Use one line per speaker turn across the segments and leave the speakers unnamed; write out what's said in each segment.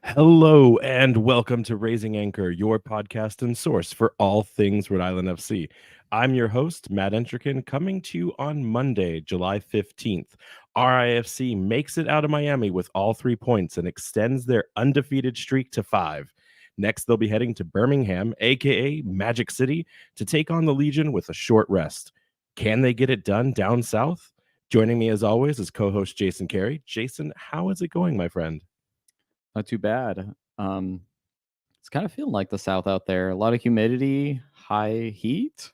Hello and welcome to Raising Anchor, your podcast and source for all things Rhode Island FC. I'm your host, Matt Entrikin, coming to you on Monday, July 15th. RIFC makes it out of Miami with all 3 points and extends their undefeated streak to 5. Next, they'll be heading to Birmingham, aka Magic City, to take on the Legion with a short rest. Can they get it done down south? Joining me as always is co-host Jason Carey. Jason, how is it going, my friend?
Not too bad. It's kind of feeling like the South out there. A lot of humidity, high heat.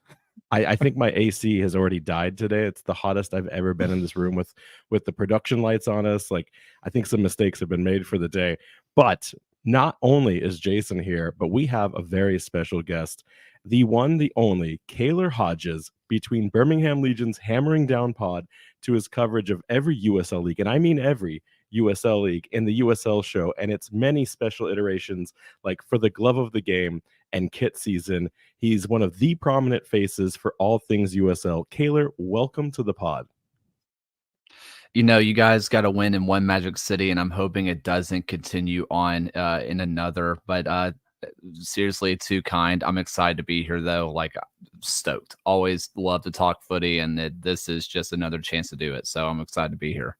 I think my AC has already died today. It's the hottest I've ever been in this room with the production lights on us. Like, I think some mistakes have been made for the day. But not only is Jason here, but we have a very special guest, the one, the only, Kaylor Hodges, between Birmingham Legion's Hammering Down pod to his coverage of every USL league, and I mean every USL league in the USL show and its many special iterations, like for the glove of the game and kit season. He's one of the prominent faces for all things USL. Kaylor, welcome to the pod.
You know, you guys got to win in one Magic City, and I'm hoping it doesn't continue on in another. But seriously, too kind. I'm excited to be here, though. Like, stoked. Always love to talk footy, and this is just another chance to do it. So I'm excited to be here.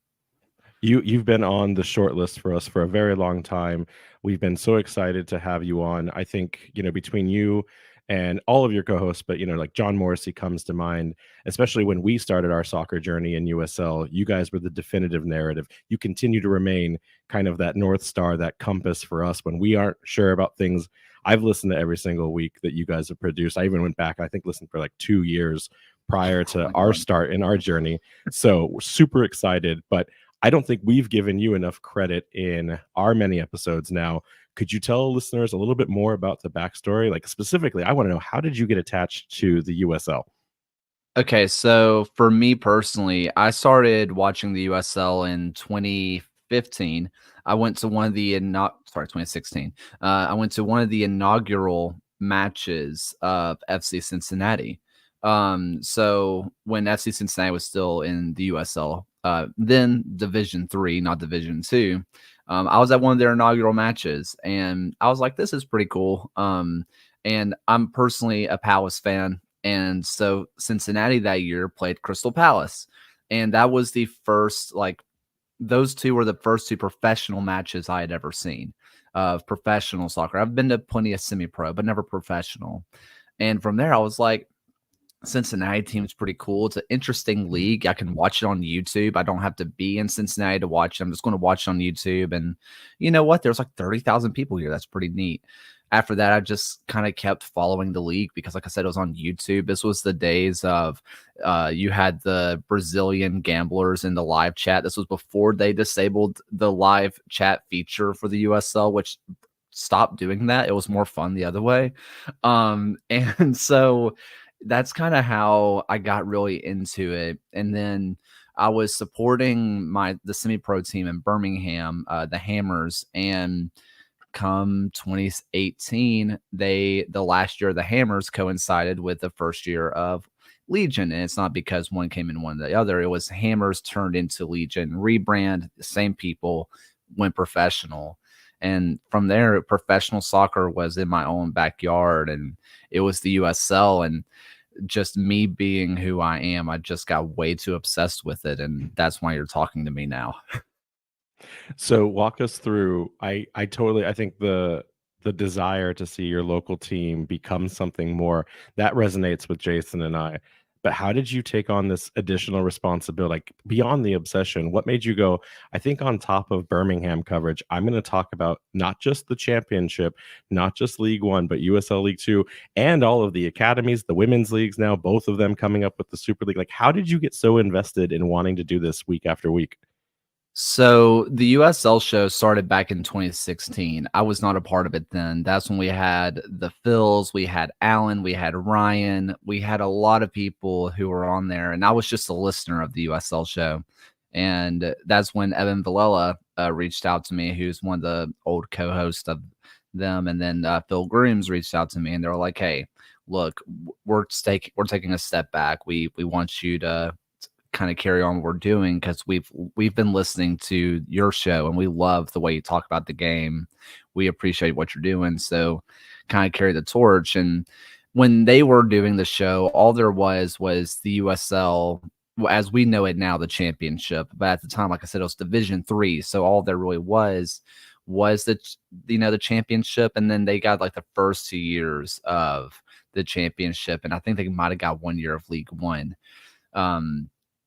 You've been on the short list for us for a very long time. We've been so excited to have you on. I think, between you and all of your co-hosts, but like John Morrissey comes to mind, especially when we started our soccer journey in USL. You guys were the definitive narrative. You continue to remain kind of that North Star, that compass for us when we aren't sure about things. I've listened to every single week that you guys have produced. I even went back, I think, listened for like 2 years prior to our start in our journey. So we're super excited, but I don't think we've given you enough credit in our many episodes now. Could you tell listeners a little bit more about the backstory? Like, specifically, I want to know, how did you get attached to the USL?
Okay, so for me personally, I started watching the USL in 2015. I went to one of the 2016. I went to one of the inaugural matches of FC Cincinnati. So when FC Cincinnati was still in the USL, then Division 3, not Division 2, I was at one of their inaugural matches, and I was like, this is pretty cool. And I'm personally a Palace fan. And so Cincinnati that year played Crystal Palace. And that was the first, those two were the first two professional matches I had ever seen of professional soccer. I've been to plenty of semi-pro, but never professional. And from there, I was like, Cincinnati team is pretty cool. It's an interesting league. I can watch it on YouTube. I don't have to be in Cincinnati to watch it. I'm just going to watch it on YouTube. And you know what? There's like 30,000 people here. That's pretty neat. After that, I just kind of kept following the league because, like I said, it was on YouTube. This was the days of you had the Brazilian gamblers in the live chat. This was before they disabled the live chat feature for the USL, which stopped doing that. It was more fun the other way. And so that's kind of how I got really into it. And then I was supporting the semi-pro team in Birmingham, the Hammers, and come 2018, the last year of the Hammers coincided with the first year of Legion. And it's not because one came in one the other. It was Hammers turned into Legion, rebrand, the same people, went professional. And from there, professional soccer was in my own backyard, and it was the USL. And just me being who I am, I just got way too obsessed with it. And that's why you're talking to me now.
So walk us through. I think the desire to see your local team become something more, that resonates with Jason and I. But how did you take on this additional responsibility, like beyond the obsession? What made you go, I think on top of Birmingham coverage, I'm going to talk about not just the championship, not just League One, but USL League Two, and all of the academies, the women's leagues now, both of them coming up with the Super League. Like, how did you get so invested in wanting to do this week after week?
So the USL show started back in 2016. I was not a part of it then. That's when we had the Phils, we had Alan, we had Ryan, we had a lot of people who were on there, and I was just a listener of the USL show. And that's when Evan Villela reached out to me, who's one of the old co-hosts of them, and then Phil Grooms reached out to me, and they were like, "Hey, look, we're taking a step back. We want you to kind of carry on what we're doing because we've been listening to your show and we love the way you talk about the game. We appreciate what you're doing, so kind of carry the torch. And when they were doing the show, all there was the USL, as we know it now, the championship. But at the time, like I said, it was Division 3, so all there really was the the championship, and then they got like the first 2 years of the championship, and I think they might have got 1 year of League One.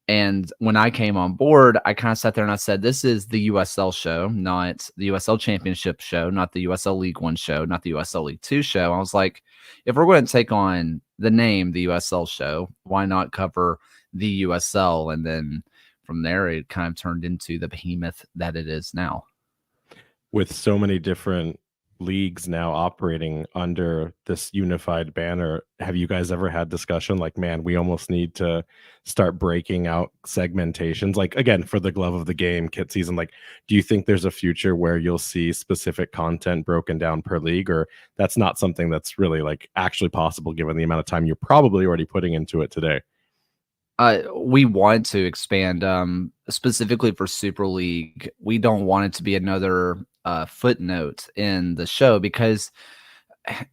And when I came on board, I kind of sat there and I said, this is the USL show, not the USL Championship show, not the USL League One show, not the USL League Two show. I was like, if we're going to take on the name, the USL show, why not cover the USL? And then from there, it kind of turned into the behemoth that it is now.
With so many different leagues now operating under this unified banner, have you guys ever had discussion like, man, we almost need to start breaking out segmentations, like, again, for the glove of the game kit season? Like, do you think there's a future where you'll see specific content broken down per league, or that's not something that's really like actually possible given the amount of time you're probably already putting into it today?
We want to expand, specifically for Super League. We don't want it to be another footnote in the show, because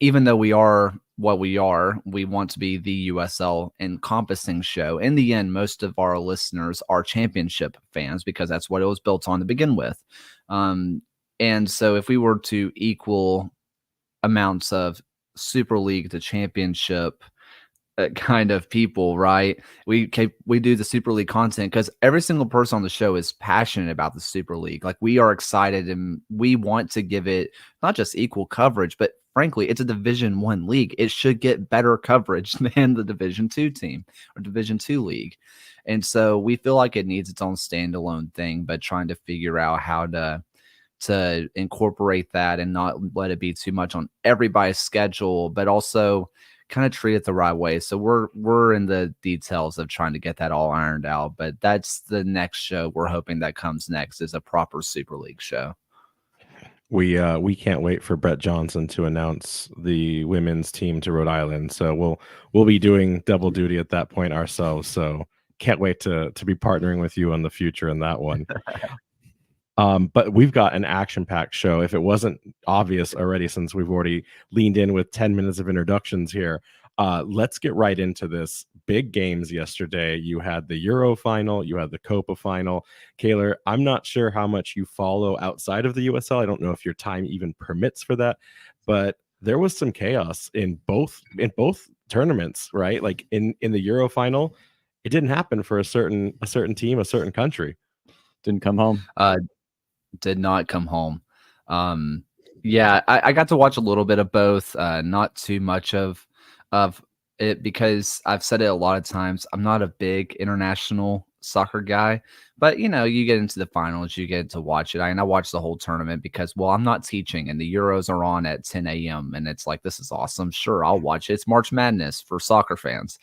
even though we are what we are, we want to be the USL encompassing show. In the end, most of our listeners are championship fans because that's what it was built on to begin with. And so if we were to equal amounts of Super League to championship kind of people, right? We do the Super League content because every single person on the show is passionate about the Super League. Like, we are excited and we want to give it not just equal coverage, but frankly, it's a Division 1 league. It should get better coverage than the Division 2 team or Division 2 league. And so we feel like it needs its own standalone thing, but trying to figure out how to incorporate that and not let it be too much on everybody's schedule, but also kind of treat it the right way. So we're in the details of trying to get that all ironed out, but that's the next show we're hoping that comes next, is a proper Super League show.
We can't wait for Brett Johnson to announce the women's team to Rhode Island. So we'll be doing double duty at that point ourselves. So can't wait to be partnering with you on the future in that one. But we've got an action-packed show. If it wasn't obvious already, since we've already leaned in with 10 minutes of introductions here, let's get right into this. Big games yesterday. You had the Euro final, you had the Copa final. Kaylor, I'm not sure how much you follow outside of the USL. I don't know if your time even permits for that, but there was some chaos in both tournaments, right? Like in the Euro final, it didn't happen for a certain team, a certain country.
Didn't come home.
Did not come home. Yeah, I got to watch a little bit of both, not too much of it, because I've said it a lot of times. I'm not a big international soccer guy, but you get into the finals, you get to watch it. I watched the whole tournament because, well, I'm not teaching and the Euros are on at 10 a.m. and it's like, this is awesome. Sure, I'll watch it. It's March Madness for soccer fans.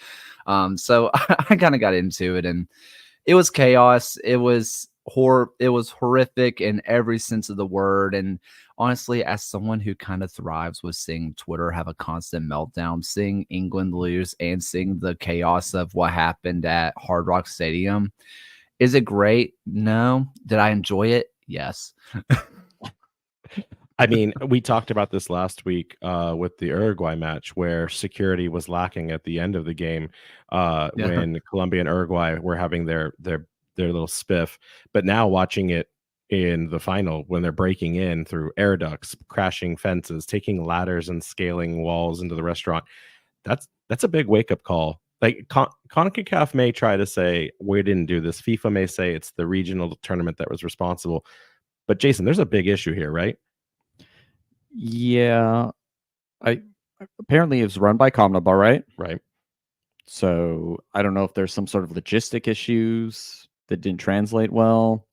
So I kind of got into it, and it was chaos. It was horrific in every sense of the word. And honestly, as someone who kind of thrives with seeing Twitter have a constant meltdown, seeing England lose and seeing the chaos of what happened at Hard Rock Stadium, is it great? No. Did I enjoy it? Yes.
I mean, we talked about this last week with the Uruguay match, where security was lacking at the end of the game when Colombia and Uruguay were having their little spiff. But now watching it in the final, when they're breaking in through air ducts, crashing fences, taking ladders and scaling walls into the restaurant, that's a big wake-up call. Like, CONCACAF may try to say we didn't do this, FIFA may say it's the regional tournament that was responsible, but Jason, there's a big issue here, right?
Yeah, apparently it was run by CONMEBOL,
right?
So I don't know if there's some sort of logistic issues that didn't translate well,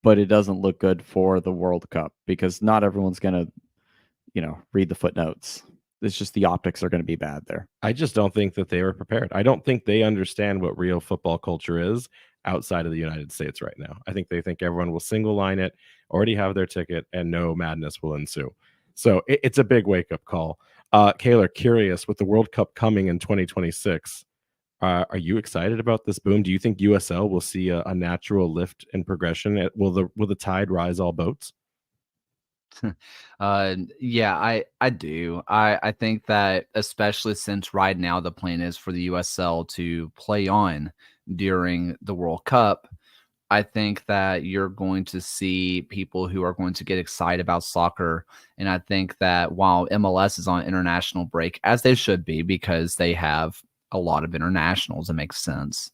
but it doesn't look good for the World Cup, because not everyone's going to, read the footnotes. It's just the optics are going to be bad there.
I just don't think that they were prepared. I don't think they understand what real football culture is outside of the United States right now. I think they think everyone will single line it, already have their ticket, and no madness will ensue. So it's a big wake-up call. Kaylor, curious, with the World Cup coming in 2026, Are you excited about this boom? Do you think USL will see a natural lift and progression? Will the tide rise all boats?
Yeah, I do. I think that especially since right now the plan is for the USL to play on during the World Cup, I think that you're going to see people who are going to get excited about soccer. And I think that while MLS is on international break, as they should be, because they have a lot of internationals, it makes sense.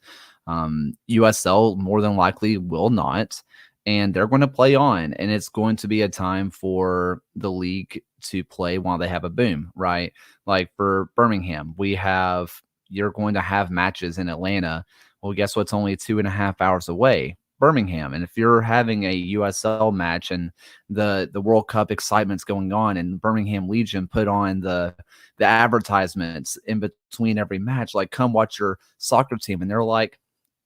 USL more than likely will not. And they're going to play on. And it's going to be a time for the league to play while they have a boom, right? Like for Birmingham, you're going to have matches in Atlanta. Well, guess what's only 2.5 hours away? Birmingham. And if you're having a USL match and the World Cup excitement's going on, and Birmingham Legion put on the advertisements in between every match, like, come watch your soccer team, and they're like,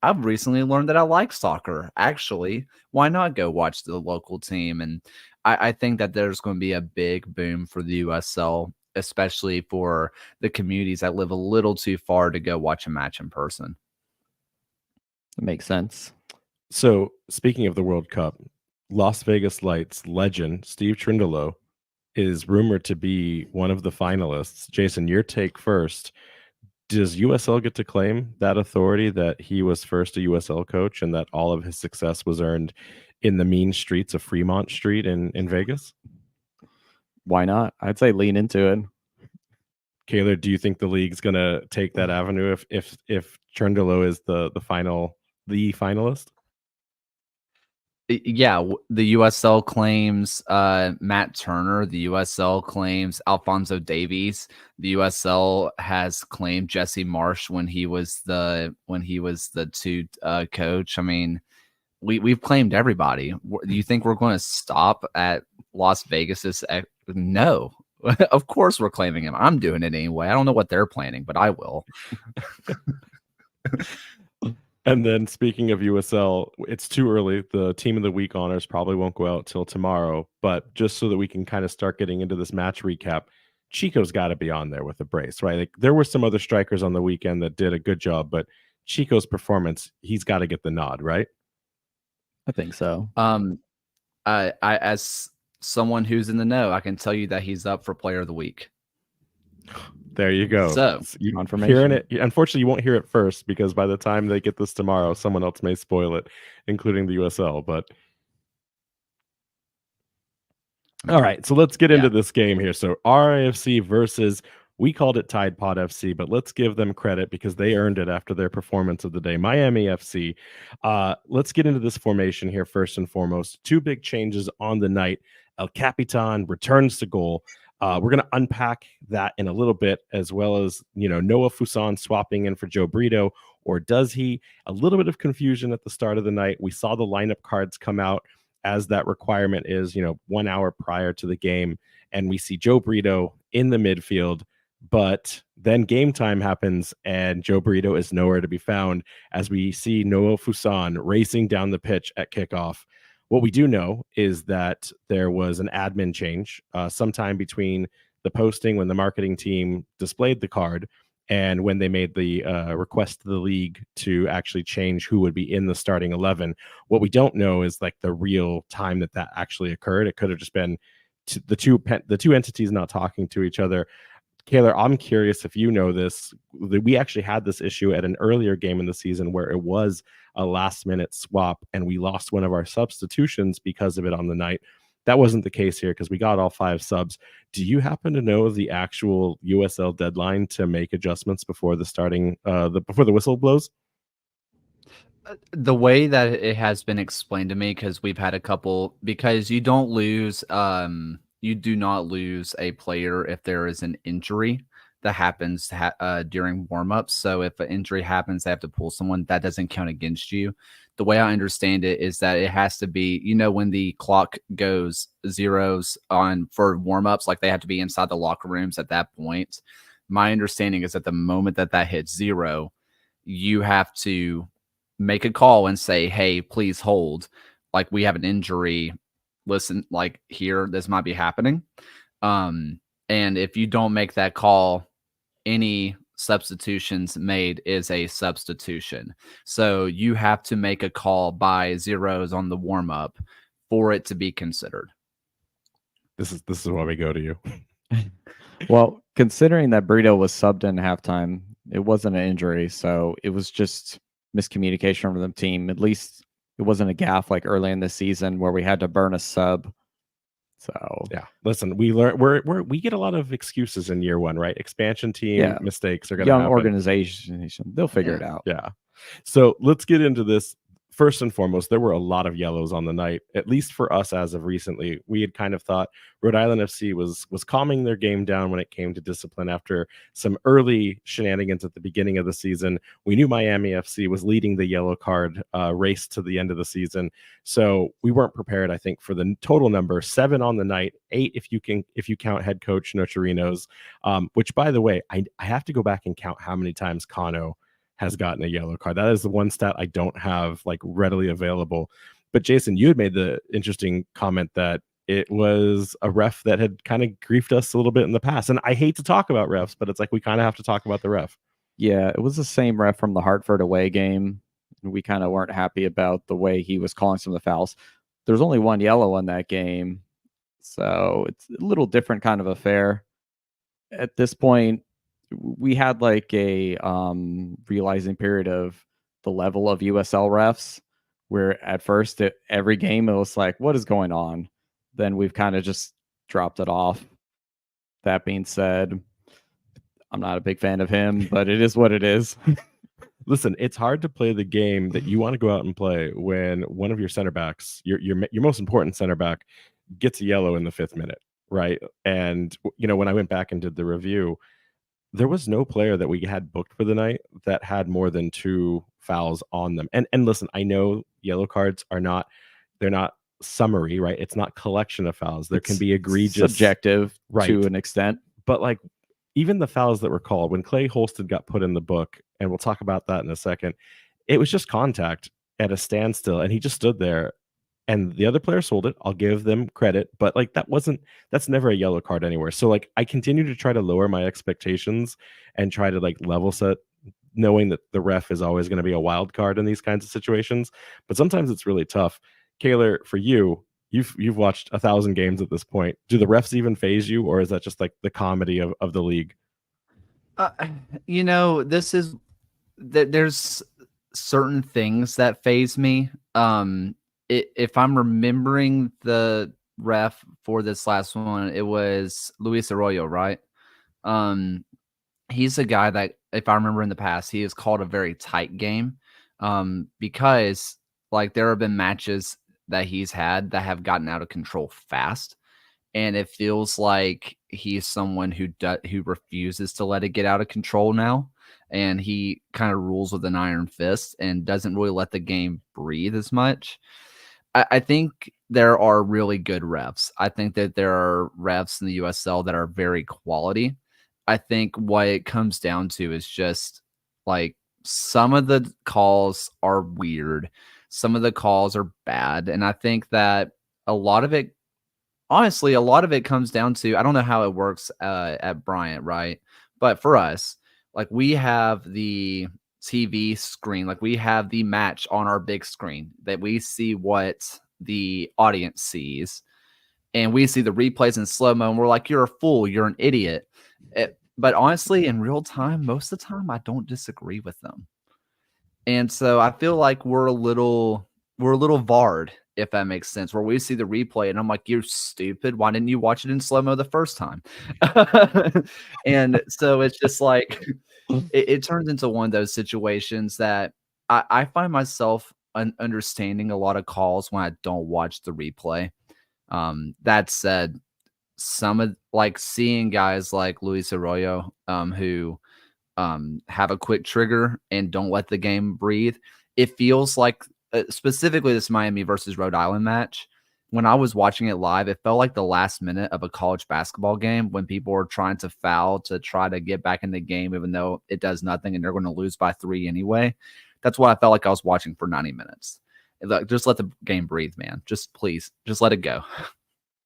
I've recently learned that I like soccer. Actually, why not go watch the local team? And I think that there's going to be a big boom for the USL, especially for the communities that live a little too far to go watch a match in person.
It makes sense.
So, speaking of the World Cup, Las Vegas Lights legend Steve Trindolo is rumored to be one of the finalists. Jason, your take first. Does USL get to claim that authority that he was first a USL coach and that all of his success was earned in the mean streets of Fremont Street in Vegas?
Why not? I'd say lean into it.
Kaylor, do you think the league's going to take that avenue if Trindolo is the finalist?
Yeah, the USL claims Matt Turner. The USL claims Alphonso Davies. The USL has claimed Jesse Marsh when he was the two coach. I mean, we've claimed everybody. Do you think we're going to stop at Las Vegas's? No, of course we're claiming him. I'm doing it anyway. I don't know what they're planning, but I will.
And then speaking of USL, it's too early. The Team of the Week honors probably won't go out till tomorrow. But just so that we can kind of start getting into this match recap, Chico's got to be on there with a brace, right? Like, there were some other strikers on the weekend that did a good job, but Chico's performance, he's got to get the nod, right?
I think so.
I as someone who's in the know, I can tell you that he's up for Player of the Week.
There you go.
So,
you
confirmation.
Hearing it, unfortunately, you won't hear it first because by the time they get this tomorrow, someone else may spoil it, including the USL. But all right, so let's get into this game here. So RIFC versus, we called it Tide Pod FC, but let's give them credit because they earned it after their performance of the day. Miami FC. Let's get into this formation here first and foremost. Two big changes on the night. El Capitan returns to goal. We're going to unpack that in a little bit, as well as, Noah Fuson swapping in for Joe Brito, or does he? A little bit of confusion at the start of the night. We saw the lineup cards come out as that requirement is, 1 hour prior to the game, and we see Joe Brito in the midfield, but then game time happens and Joe Brito is nowhere to be found as we see Noah Fuson racing down the pitch at kickoff. What we do know is that there was an admin change sometime between the posting when the marketing team displayed the card and when they made the request to the league to actually change who would be in the starting 11. What we don't know is like the real time that actually occurred. It could have just been the two entities not talking to each other. Kaylor, I'm curious if you know this. We actually had this issue at an earlier game in the season where it was a last-minute swap, and we lost one of our substitutions because of it on the night. That wasn't the case here because we got all 5 subs. Do you happen to know the actual USL deadline to make adjustments before the starting, before the whistle blows?
The way that it has been explained to me, because we've had a couple, because you don't lose, you do not lose a player if there is an injury that happens during warm-ups. So if an injury happens, they have to pull someone, that doesn't count against you. The way I understand it is that it has to be, when the clock goes zeros on for warm-ups, like they have to be inside the locker rooms at that point. My understanding is at the moment that hits 0, you have to make a call and say, hey, please hold. Like, we have an injury. Listen, like, here, this might be happening. And if you don't make that call, any substitutions made is a substitution. So you have to make a call by zeros on the warm up for it to be considered.
This is why we go to you.
Well, considering that Brito was subbed in halftime, it wasn't an injury, so it was just miscommunication from the team. At least it wasn't a gaffe like early in the season where we had to burn a sub. So
yeah, listen, we we get a lot of excuses in year one, right? Expansion team mistakes are going to happen.
Young organization, they'll figure it out.
Yeah. So let's get into this. First and foremost, there were a lot of yellows on the night, at least for us as of recently. We had kind of thought Rhode Island FC was calming their game down when it came to discipline after some early shenanigans at the beginning of the season. We knew Miami FC was leading the yellow card race to the end of the season. So we weren't prepared, I think, for the total number, 7 on the night, 8 if you count head coach Nocerino's, which, by the way, I have to go back and count how many times Kano has gotten a yellow card. That is the one stat I don't have like readily available. But Jason, you had made the interesting comment that it was a ref that had kind of griefed us a little bit in the past. And I hate to talk about refs, but it's like we kind of have to talk about the ref.
Yeah, it was the same ref from the Hartford away game. We kind of weren't happy about the way he was calling some of the fouls. There's only one yellow in that game, so it's a little different kind of affair. At this point, we had like a realizing period of the level of USL refs, where at first every game it was like, what is going on? Then we've kind of just dropped it off. That being said, I'm not a big fan of him, but it is what it is.
Listen, it's hard to play the game that you want to go out and play when one of your center backs, your most important center back, gets a yellow in the 5th minute, right? And when I went back and did the review, there was no player that we had booked for the night that had more than 2 fouls on them. And listen, I know yellow cards they're not summary, right? It's not collection of fouls. There can be egregious,
subjective,
right,
to an extent.
But like even the fouls that were called when Clay Holston got put in the book, and we'll talk about that in a second, it was just contact at a standstill, and he just stood there. And the other player sold it. I'll give them credit, but like that's never a yellow card anywhere. So like I continue to try to lower my expectations and try to like level set, knowing that the ref is always going to be a wild card in these kinds of situations. But sometimes it's really tough. Kaylor, for you've watched 1,000 games at this point. Do the refs even phase you, or is that just like the comedy of the league?
There's certain things that phase me. If I'm remembering the ref for this last one, it was Luis Arroyo, right? He's a guy that, if I remember in the past, he has called a very tight game, because like there have been matches that he's had that have gotten out of control fast, and it feels like he's someone who refuses to let it get out of control now, and he kind of rules with an iron fist and doesn't really let the game breathe as much. I think there are really good refs. I think that there are refs in the USL that are very quality. I think what it comes down to is just like some of the calls are weird. Some of the calls are bad. And I think that a lot of it comes down to, I don't know how it works at Bryant, right? But for us, like we have the TV screen, like we have the match on our big screen that we see what the audience sees, and we see the replays in slow-mo, and we're like, you're a fool, you're an idiot. But honestly, in real time, most of the time I don't disagree with them. And so I feel like we're a little VAR'd, if that makes sense, where we see the replay and I'm like, you're stupid, why didn't you watch it in slow-mo the first time? And so it's just like it turns into one of those situations that I find myself understanding a lot of calls when I don't watch the replay. That said, some of like seeing guys like Luis Arroyo, who have a quick trigger and don't let the game breathe, it feels like specifically this Miami versus Rhode Island match, when I was watching it live, it felt like the last minute of a college basketball game when people were trying to foul to try to get back in the game, even though it does nothing and they're going to lose by 3 anyway. That's what I felt like I was watching for 90 minutes. Like, just let the game breathe, man. Just please, just let it go.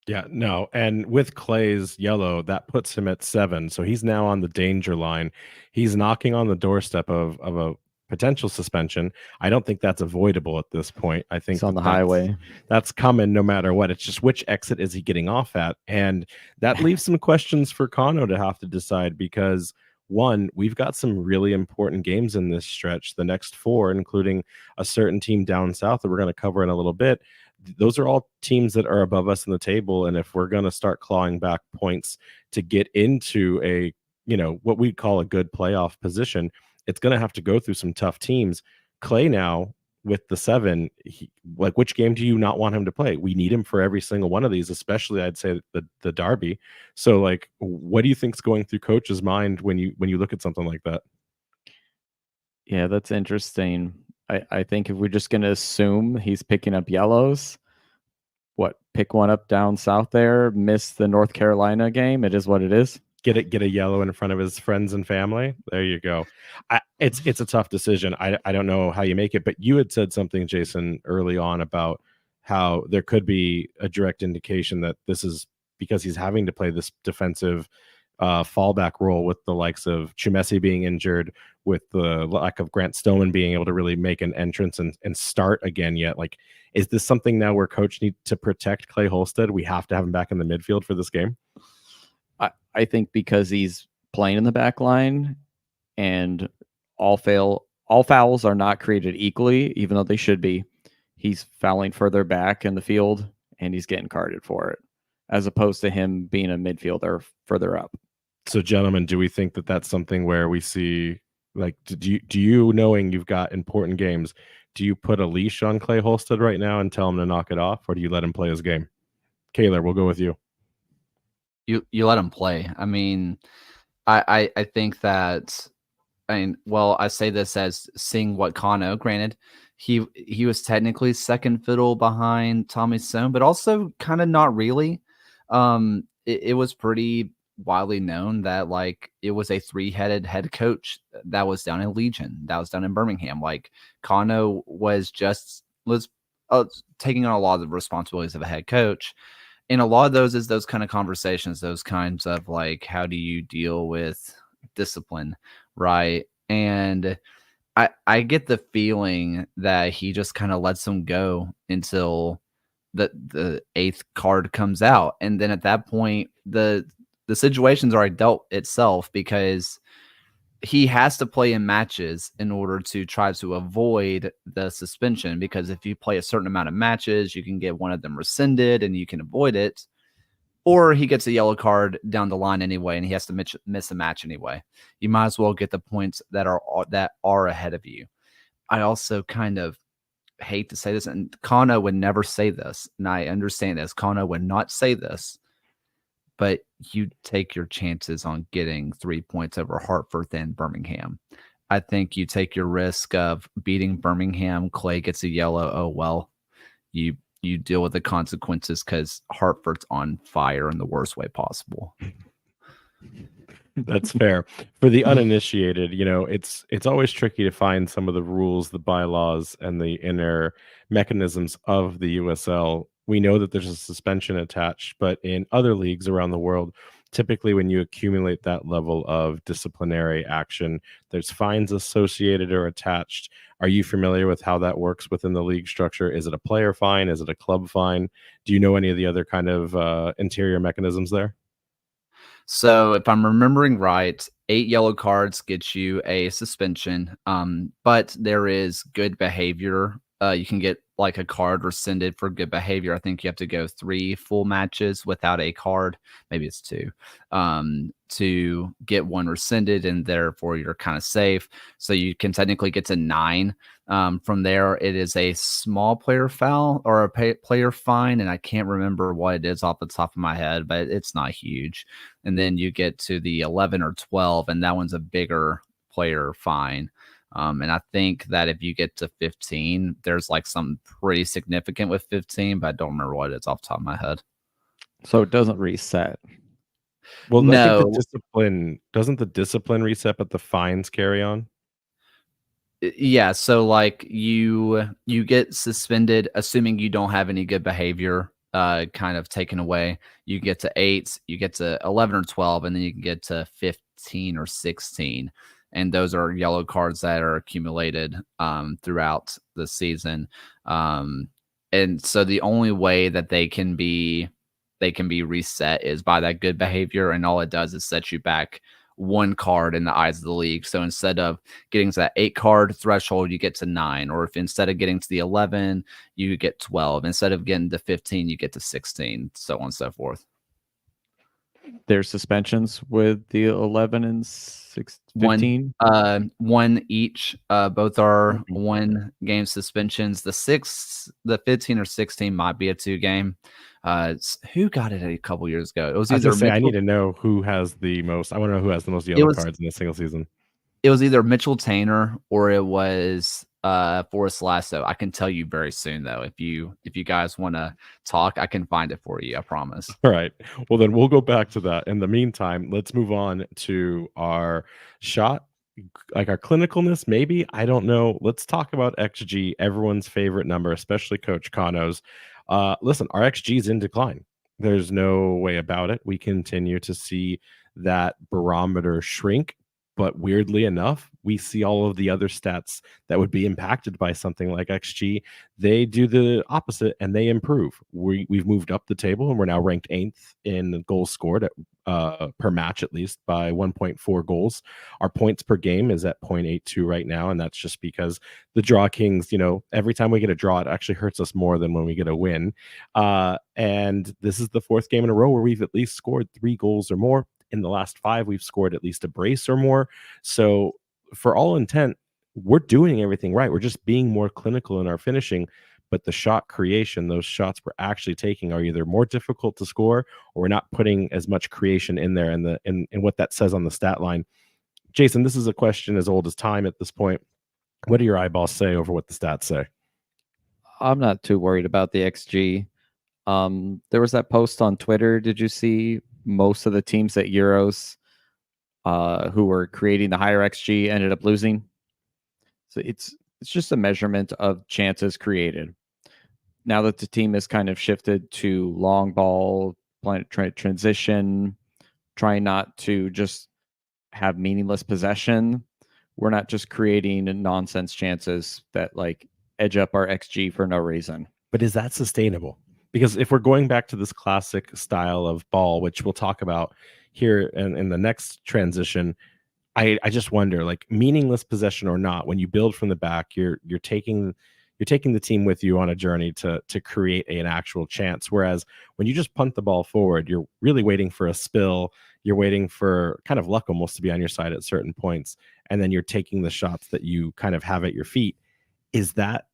Yeah, no, and with Clay's yellow, that puts him at 7, so he's now on the danger line. He's knocking on the doorstep of a potential suspension. I don't think that's avoidable at this point. I think
He's on
that
the highway.
that's coming no matter what. It's just which exit is he getting off at? And that leaves some questions for Kano to have to decide because one, we've got some really important games in this stretch, the next 4, including a certain team down south that we're going to cover in a little bit. Those are all teams that are above us in the table, and if we're going to start clawing back points to get into a, what we call a good playoff position, it's going to have to go through some tough teams. Clay now with the 7, like, which game do you not want him to play? We need him for every single one of these, especially I'd say the derby. So, like, what do you think's going through coach's mind when you look at something like that?
Yeah, that's interesting. I think if we're just going to assume he's picking up yellows, pick one up down south there, miss the North Carolina game, it is what it is.
Get a yellow in front of his friends and family. There you go. It's a tough decision. I don't know how you make it, but you had said something, Jason, early on about how there could be a direct indication that this is because he's having to play this defensive fallback role with the likes of Chumesi being injured, with the lack of Grant Stoneman being able to really make an entrance and start again yet. Like, is this something now where coach needs to protect Clay Holstead? We have to have him back in the midfield for this game?
I think because he's playing in the back line and all fouls are not created equally, even though they should be. He's fouling further back in the field and he's getting carded for it, as opposed to him being a midfielder further up.
So, gentlemen, do we think that that's something where we see, like, do you knowing you've got important games, do you put a leash on Clay Holstead right now and tell him to knock it off, or do you let him play his game? Kaylor, we'll go with you.
You let him play. I mean, I think that, I say this as seeing what Kano, granted, he was technically second fiddle behind Tommy Sohn, but also kind of not really. It was pretty widely known that, like, it was a 3-headed head coach that was down in Legion, that was down in Birmingham. Like, Kano was taking on a lot of the responsibilities of a head coach. And a lot of those is those kind of conversations, those kinds of, like, how do you deal with discipline, right? And I get the feeling that he just kind of lets them go until the 8th card comes out. And then at that point, the situation's already dealt itself, because he has to play in matches in order to try to avoid the suspension, because if you play a certain amount of matches, you can get one of them rescinded and you can avoid it, or he gets a yellow card down the line anyway and he has to miss a match anyway. You might as well get the points that are ahead of you. I also kind of hate to say this, and Kano would never say this, and I understand this. Kano would not say this, but you take your chances on getting 3 points over Hartford than Birmingham. I think you take your risk of beating Birmingham. Clay gets a yellow. Oh, well, you deal with the consequences because Hartford's on fire in the worst way possible.
That's fair. For the uninitiated, it's always tricky to find some of the rules, the bylaws, and the inner mechanisms of the USL. We know that there's a suspension attached, but in other leagues around the world, typically when you accumulate that level of disciplinary action, there's fines associated or attached. Are you familiar with how that works within the league structure? Is it a player fine? Is it a club fine? Do you know any of the other kind of interior mechanisms there?
So if I'm remembering right, 8 yellow cards get you a suspension. But there is good behavior. You can get like a card rescinded for good behavior. I think you have to go 3 full matches without a card. Maybe it's 2, to get one rescinded, and therefore you're kind of safe. So you can technically get to 9. From there, it is a small player foul or a player fine, and I can't remember what it is off the top of my head, but it's not huge. And then you get to the 11 or 12, and that one's a bigger player fine. And I think that if you get to 15, there's like something pretty significant with 15, but I don't remember what it is off the top of my head.
So it doesn't reset.
Well,
no.
I think the discipline reset, but the fines carry on.
Yeah, so like you get suspended, assuming you don't have any good behavior. kind of taken away, you get to 8, you get to 11 or 12, and then you can get to 15 or 16. And those are yellow cards that are accumulated throughout the season. And so the only way that they can be reset is by that good behavior, and all it does is set you back 1 card in the eyes of the league. So instead of getting to that 8 card threshold, you get to 9, or if instead of getting to the 11, you get 12. Instead of getting to 15, you get to 16, so on and so forth.
There's suspensions with the 11 and 15.
One each. Both are 1 game suspensions. The 15 or 16 might be a 2 game. Who got it a couple years ago? It was either
I need to know who has the most. I want to know who has the most yellow cards in a single season.
It was either Mitchell Tanner or it was Forrest Lasso. I can tell you very soon, though. If you guys want to talk, I can find it for you. I promise.
All right. Well, then we'll go back to that. In the meantime, let's move on to our shot, like our clinicalness. Maybe, I don't know. Let's talk about XG, everyone's favorite number, especially Coach Kano's. Listen, our XG is in decline. There's no way about it. We continue to see that barometer shrink. But weirdly enough, we see all of the other stats that would be impacted by something like XG. They do the opposite and they improve. We've moved up the table and we're now ranked 8th in goals scored per match, at least by 1.4 goals. Our points per game is at 0.82 right now. And that's just because the Draw Kings, every time we get a draw, it actually hurts us more than when we get a win. And this is the 4th game in a row where we've at least scored 3 goals or more. In the last 5, we've scored at least a brace or more. So for all intent, we're doing everything right. We're just being more clinical in our finishing. But the shot creation, those shots we're actually taking are either more difficult to score, or we're not putting as much creation in there and what that says on the stat line. Jason, this is a question as old as time at this point. What do your eyeballs say over what the stats say?
I'm not too worried about the XG. There was that post on Twitter. Did you see? Most of the teams at Euros who were creating the higher XG ended up losing. So it's just a measurement of chances created. Now that the team has kind of shifted to long ball, transition, trying not to just have meaningless possession, we're not just creating nonsense chances that like edge up our XG for no reason.
But is that sustainable? Because if we're going back to this classic style of ball, which we'll talk about here in the next transition, I just wonder, like, meaningless possession or not, when you build from the back, you're taking the team with you on a journey to create an actual chance. Whereas when you just punt the ball forward, you're really waiting for a spill. You're waiting for kind of luck almost to be on your side at certain points, and then you're taking the shots that you kind of have at your feet. Is that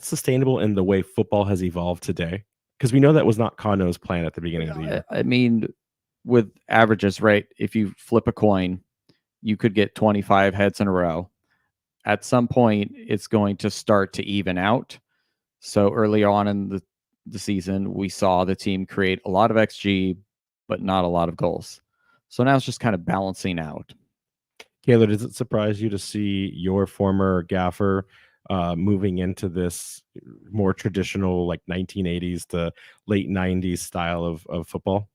sustainable in the way football has evolved today? Because we know that was not Kano's plan at the beginning of the year.
I mean, with averages, right? If you flip a coin, you could get 25 heads in a row. At some point, it's going to start to even out. So early on in the season, we saw the team create a lot of XG, but not a lot of goals. So now it's just kind of balancing out.
Kaylor, does it surprise you to see your former gaffer moving into this more traditional, like 1980s to late 90s style of football?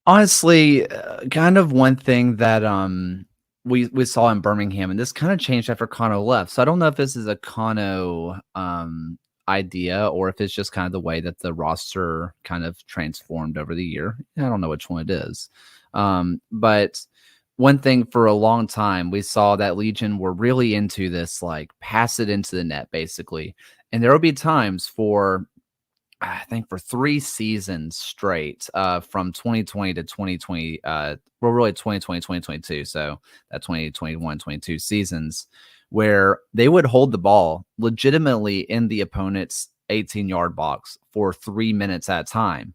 Honestly, kind of one thing that we saw in Birmingham, and this kind of changed after Kano left. So I don't know if this is a Kano idea or if it's just kind of the way that the roster kind of transformed over the year. I don't know which one it is. But one thing for a long time, we saw that Legion were really into this, like, pass it into the net, basically. And there will be times for, I think, for 3 seasons straight, from 2020 to 2020, really 2020, 2022. So that 2021, 22 seasons where they would hold the ball legitimately in the opponent's 18-yard box for 3 minutes at a time.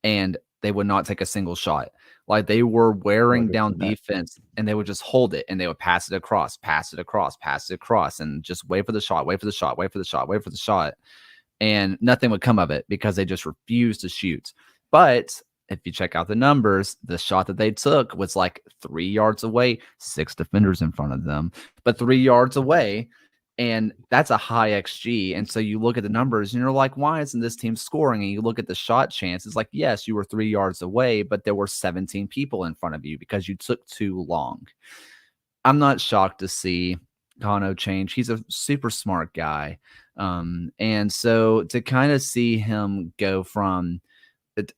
And they would not take a single shot. Like, they were wearing down defense, and they would just hold it, and they would pass it across, and just wait for the shot. And nothing would come of it because they just refused to shoot. But if you check out the numbers, the shot that they took was like 3 yards away, 6 defenders in front of them, but 3 yards away. And that's a high XG. And so you look at the numbers and you're like, why isn't this team scoring? And you look at the shot chance. It's like, yes, you were 3 yards away, but there were 17 people in front of you because you took too long. I'm not shocked to see Kano change. He's a super smart guy. And so to kind of see him go from it,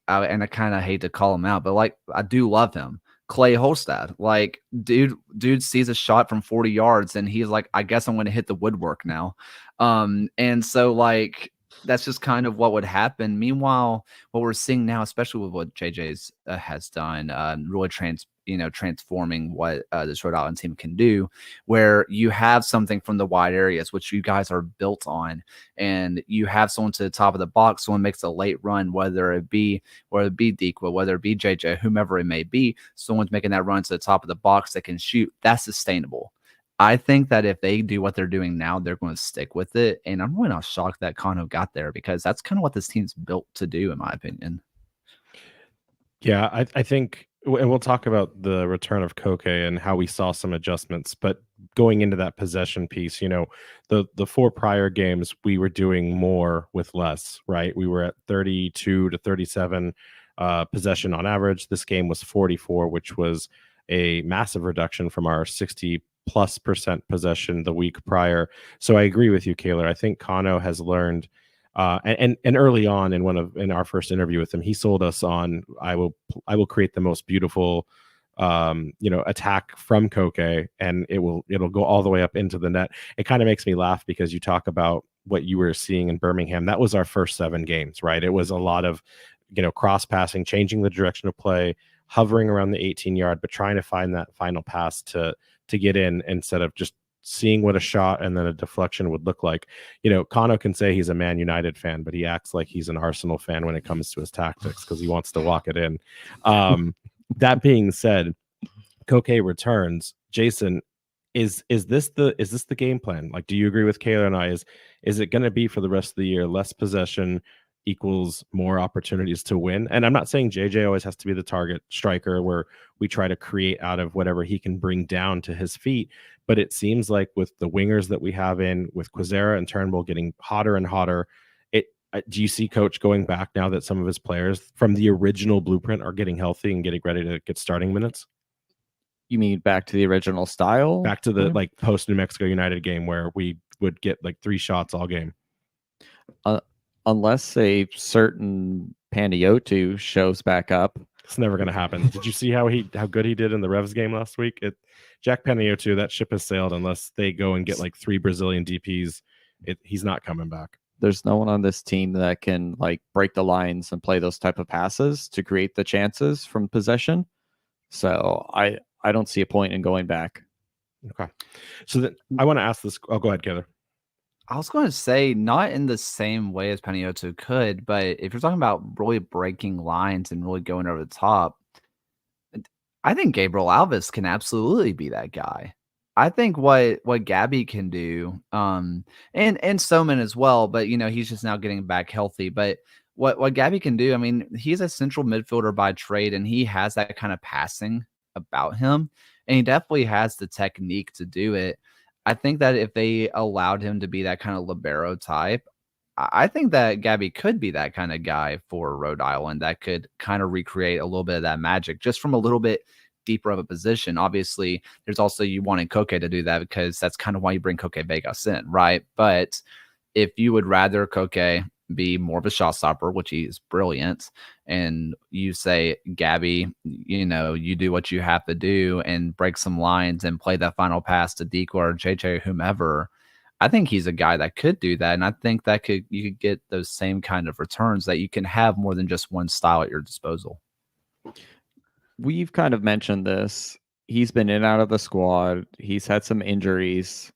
and I kind of hate to call him out, but like I do love him. Clay Holstad, like dude sees a shot from 40 yards and he's like, I guess I'm going to hit the woodwork now. And so like that's just kind of what would happen. Meanwhile, what we're seeing now, especially with what JJ's has done, really transforming what this Rhode Island team can do, where you have something from the wide areas, which you guys are built on, and you have someone to the top of the box, someone makes a late run, whether it be Dequa, whether it be JJ, whomever it may be, someone's making that run to the top of the box that can shoot. That's sustainable. I think that if they do what they're doing now, they're going to stick with it. And I'm really not shocked that Kano got there because that's kind of what this team's built to do, in my opinion.
Yeah, I think, and we'll talk about the return of Koke and how we saw some adjustments. But going into that possession piece, the 4 prior games, we were doing more with less, right? We were at 32 to 37 possession on average. This game was 44, which was a massive reduction from our 60+% possession the week prior. So I agree with you, Kaylor. I think Kano has learned, and early on in our first interview with him, he sold us on I will create the most beautiful attack from Koke, and it'll go all the way up into the net. It kind of makes me laugh because you talk about what you were seeing in Birmingham. That was our first 7 games, right? It was a lot of cross passing, changing the direction of play, hovering around the 18-yard, but trying to find that final pass to get in instead of just seeing what a shot and then a deflection would look like. Kano can say he's a Man United fan, but he acts like he's an Arsenal fan when it comes to his tactics because he wants to walk it in. That being said, Koke returns. Jason, is this the game plan? Like, do you agree with Kaylor and I? Is it going to be for the rest of the year less possession equals more opportunities to win? And I'm not saying JJ always has to be the target striker where we try to create out of whatever he can bring down to his feet, but it seems like with the wingers that we have in, with Quizera and Turnbull getting hotter and hotter, do you see Coach going back now that some of his players from the original blueprint are getting healthy and getting ready to get starting minutes?
You mean back to the original style?
Back to the like post New Mexico United game where we would get like 3 shots all game.
Unless a certain Pandiotu shows back up.
It's never going to happen. Did you see how good he did in the Revs game last week? Jack Pandiotu, that ship has sailed unless they go and get like 3 Brazilian DPs. He's not coming back.
There's no one on this team that can like break the lines and play those type of passes to create the chances from possession. So I don't see a point in going back.
Okay. So then I want to ask this. Oh, go ahead, Kaylor.
I was going to say not in the same way as Panioto could, but if you're talking about really breaking lines and really going over the top, I think Gabriel Alves can absolutely be that guy. I think what Gabby can do, and Soman as well, but he's just now getting back healthy. But what Gabby can do, I mean, he's a central midfielder by trade, and he has that kind of passing about him, and he definitely has the technique to do it. I think that if they allowed him to be that kind of libero type, I think that Gabby could be that kind of guy for Rhode Island that could kind of recreate a little bit of that magic just from a little bit deeper of a position. Obviously, there's also you wanting Koke to do that because that's kind of why you bring Koke Vegas in, right? But if you would rather Koke be more of a shot stopper, which he is brilliant, and you say, Gabby, you do what you have to do and break some lines and play that final pass to Dequa or JJ or whomever, I think he's a guy that could do that. And I think that you could get those same kind of returns that you can have more than just one style at your disposal.
We've kind of mentioned this. He's been in and out of the squad. He's had some injuries,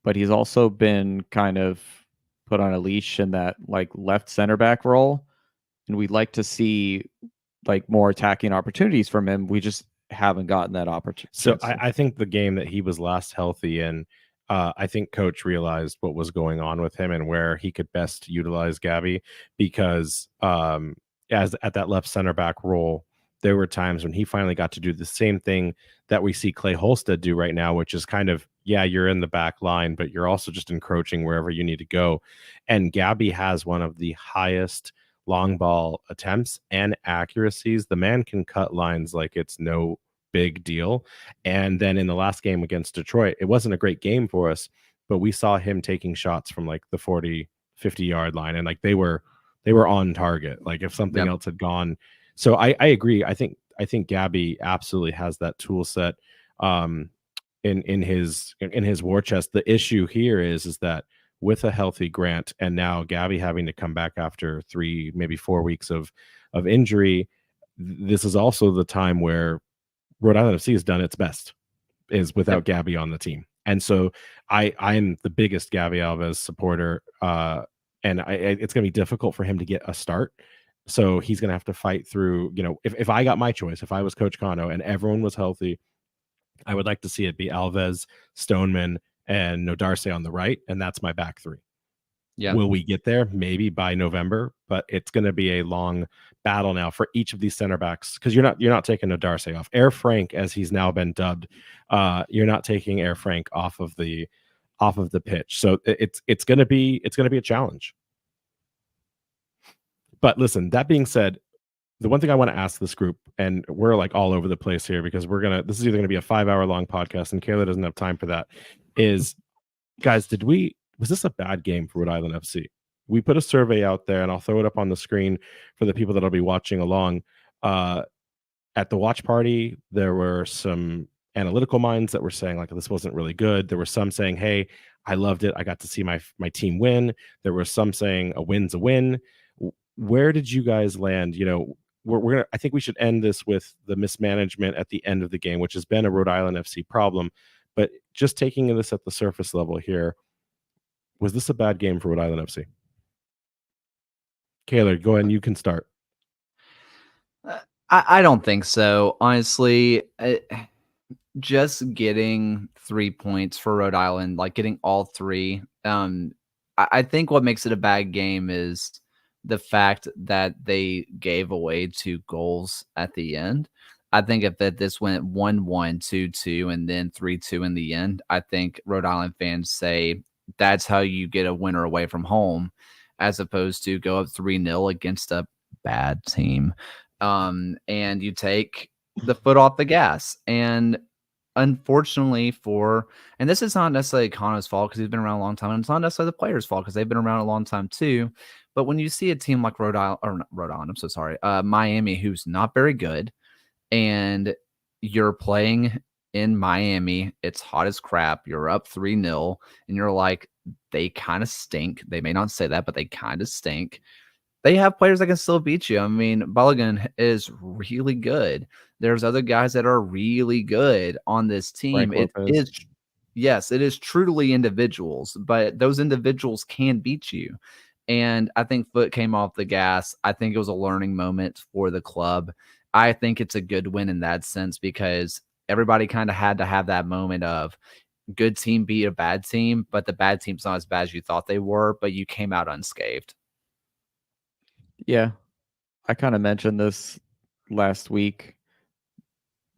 but he's also been kind of put on a leash in that like left center back role. And we'd like to see like more attacking opportunities from him. We just haven't gotten that opportunity.
So I think the game that he was last healthy in, I think Coach realized what was going on with him and where he could best utilize Gabby because as at that left center back role, there were times when he finally got to do the same thing that we see Clay Holstead do right now, which is kind of, yeah, you're in the back line, but you're also just encroaching wherever you need to go. And Gabby has one of the highest long ball attempts and accuracies. The man can cut lines like it's no big deal. And then in the last game against Detroit, it wasn't a great game for us, but we saw him taking shots from like the 40, 50-yard line, and like they were on target. Like if something else had gone. So I agree. I think Gabby absolutely has that tool set in his war chest. The issue here is that with a healthy Grant and now Gabby having to come back after 3, maybe 4 weeks of injury, this is also the time where Rhode Island FC has done its best, is without Gabby on the team. And so I'm the biggest Gabby Alves supporter, and it's going to be difficult for him to get a start. So he's going to have to fight through, if I got my choice, if I was Coach Cano and everyone was healthy, I would like to see it be Alves, Stoneman, and Nodarse on the right, and that's my back three. Yeah. Will we get there? Maybe by November, but it's going to be a long battle now for each of these center backs, because you're not taking Nodarse off. Air Frank, as he's now been dubbed, you're not taking Air Frank off of the pitch. So it's going to be a challenge. But listen, that being said, the one thing I want to ask this group, and we're like all over the place here because this is either going to be a 5-hour long podcast and Kaylor doesn't have time for that, is, guys, was this a bad game for Rhode Island FC? We put a survey out there, and I'll throw it up on the screen for the people that'll be watching along. At the watch party, there were some analytical minds that were saying like this wasn't really good. There were some saying, hey, I loved it, I got to see my team win. There were some saying a win's a win. Where did you guys land? I think we should end this with the mismanagement at the end of the game, which has been a Rhode Island FC problem. But just taking this at the surface level here, was this a bad game for Rhode Island FC? Kaylor, go ahead and you can start.
I don't think so. Honestly, just getting 3 points for Rhode Island, like getting all three. I think what makes it a bad game is the fact that they gave away 2 goals at the end. I think if this went 1-1, 2-2, and then 3-2 in the end, I think Rhode Island fans say that's how you get a winner away from home, as opposed to go up 3-0 against a bad team. And you take the foot off the gas. And unfortunately and this is not necessarily Cano's fault because he's been around a long time, and it's not necessarily the players' fault because they've been around a long time too. But when you see a team like Miami, who's not very good, and you're playing in Miami, it's hot as crap, you're up 3-0, and you're like, they kind of stink. They may not say that, but they kind of stink. They have players that can still beat you. I mean, Balogun is really good. There's other guys that are really good on this team. It is truly individuals, but those individuals can beat you. And I think foot came off the gas. I think it was a learning moment for the club. I think it's a good win in that sense because everybody kind of had to have that moment of good team beat a bad team, but the bad team's not as bad as you thought they were, but you came out unscathed.
Yeah. I kind of mentioned this last week.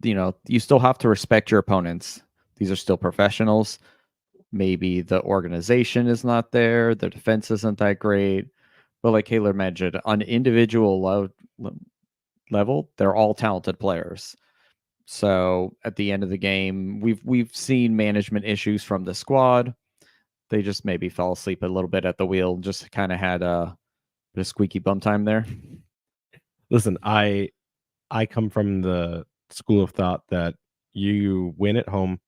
You still have to respect your opponents. These are still professionals. Maybe the organization is not there. The defense isn't that great. But like Kaylor mentioned, on individual level, they're all talented players. So at the end of the game, we've seen management issues from the squad. They just maybe fell asleep a little bit at the wheel. Just kind of had a bit of squeaky bum time there.
Listen, I come from the school of thought that you win at home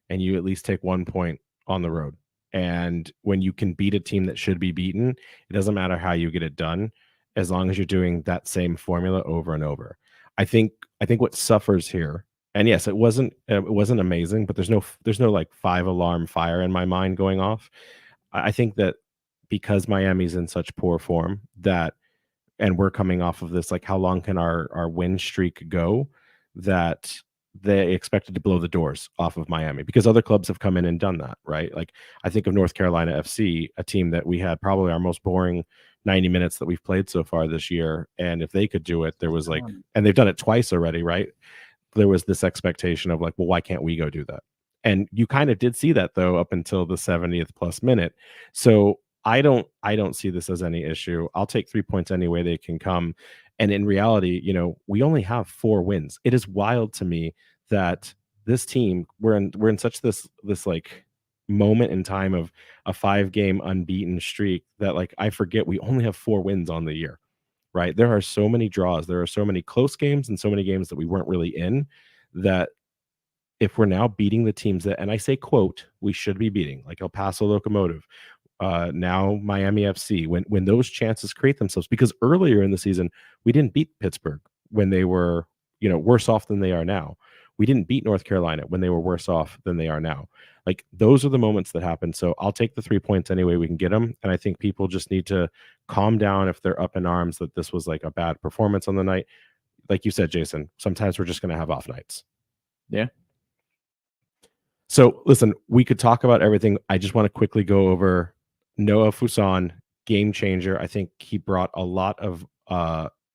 and you at least take 1 point on the road. And when you can beat a team that should be beaten, it doesn't matter how you get it done, as long as you're doing that same formula over and over. I think what suffers here, and yes, it wasn't amazing, but there's no like 5-alarm fire in my mind going off. I think that because Miami's in such poor form and we're coming off of this, like how long can our win streak go, that they expected to blow the doors off of Miami because other clubs have come in and done that, right? Like I think of North Carolina FC, a team that we had probably our most boring 90 minutes that we've played so far this year. And if they could do it, there was like, and they've done it twice already, right? There was this expectation of like, well, why can't we go do that? And you kind of did see that though up until the 70th plus minute. So I don't see this as any issue. I'll take 3 points any way they can come. And in reality, we only have 4 wins. It is wild to me that this team, we're in such this like moment in time of a 5-game unbeaten streak that like I forget we only have 4 wins on the year. Right? There are so many draws. There are so many close games and so many games that we weren't really in that if we're now beating the teams that, and I say quote, we should be beating, like El Paso Locomotive, now Miami FC, when those chances create themselves, because earlier in the season we didn't beat Pittsburgh when they were worse off than they are now. We didn't beat North Carolina when they were worse off than they are now. Like those are the moments that happen. So I'll take the 3 points any way we can get them. And I think people just need to calm down if they're up in arms that this was like a bad performance on the night. Like you said, Jason, sometimes we're just going to have off nights.
Yeah.
So listen, we could talk about everything. I just want to quickly go over Noah Fuson, game changer. I think he brought a lot of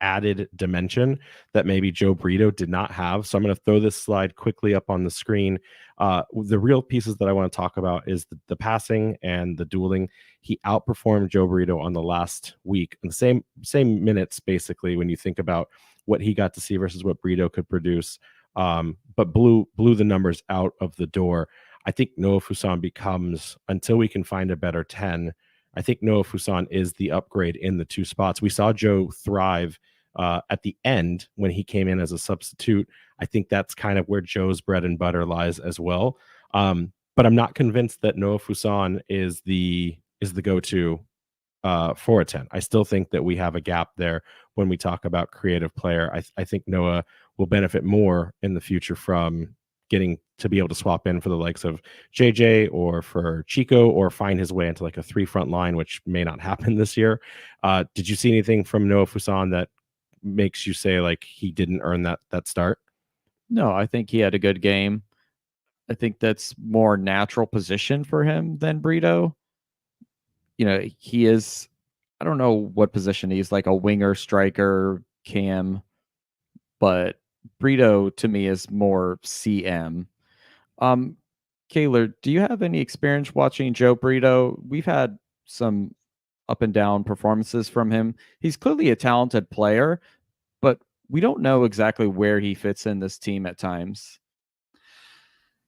added dimension that maybe Joe Brito did not have. So I'm going to throw this slide quickly up on the screen. The real pieces that I want to talk about is the passing and the dueling. He outperformed Joe Brito on the last week in the same minutes, basically, when you think about what he got to see versus what Brito could produce. But blew the numbers out of the door. I think Noah Fuson becomes, until we can find a better 10, I think Noah Fuson is the upgrade in the 2 spots. We saw Joe thrive at the end when he came in as a substitute. I think that's kind of where Joe's bread and butter lies as well. But I'm not convinced that Noah Fuson is the go-to for a 10. I still think that we have a gap there when we talk about creative player. I think Noah will benefit more in the future from getting to be able to swap in for the likes of JJ or for Chico, or find his way into like a 3 front line, which may not happen this year. Did you see anything from Noah Fuson that makes you say like he didn't earn that start?
No, I think he had a good game. I think that's more natural position for him than Brito. He is, I don't know what position he's, like a winger, striker, cam, but Brito to me is more CM. Kaylor, do you have any experience watching Joe Brito? We've had some up and down performances from him. He's clearly a talented player, but we don't know exactly where he fits in this team at times.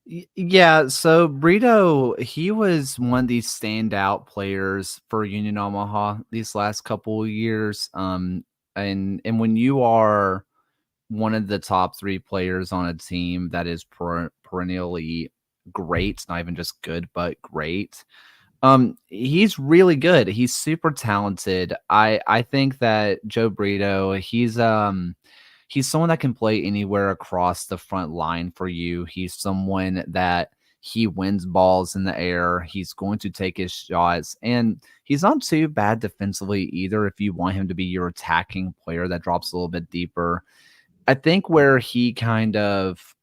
Yeah, so Brito, he was one of these standout players for Union Omaha these last couple of years. And when you are one of the top 3 players on a team that is perennially great, not even just good, but great, he's really good. He's super talented. I think that Joe Brito, he's someone that can play anywhere across the front line for you. He's someone that he wins balls in the air. He's going to take his shots, and he's not too bad defensively either if you want him to be your attacking player that drops a little bit deeper. I think where he kind of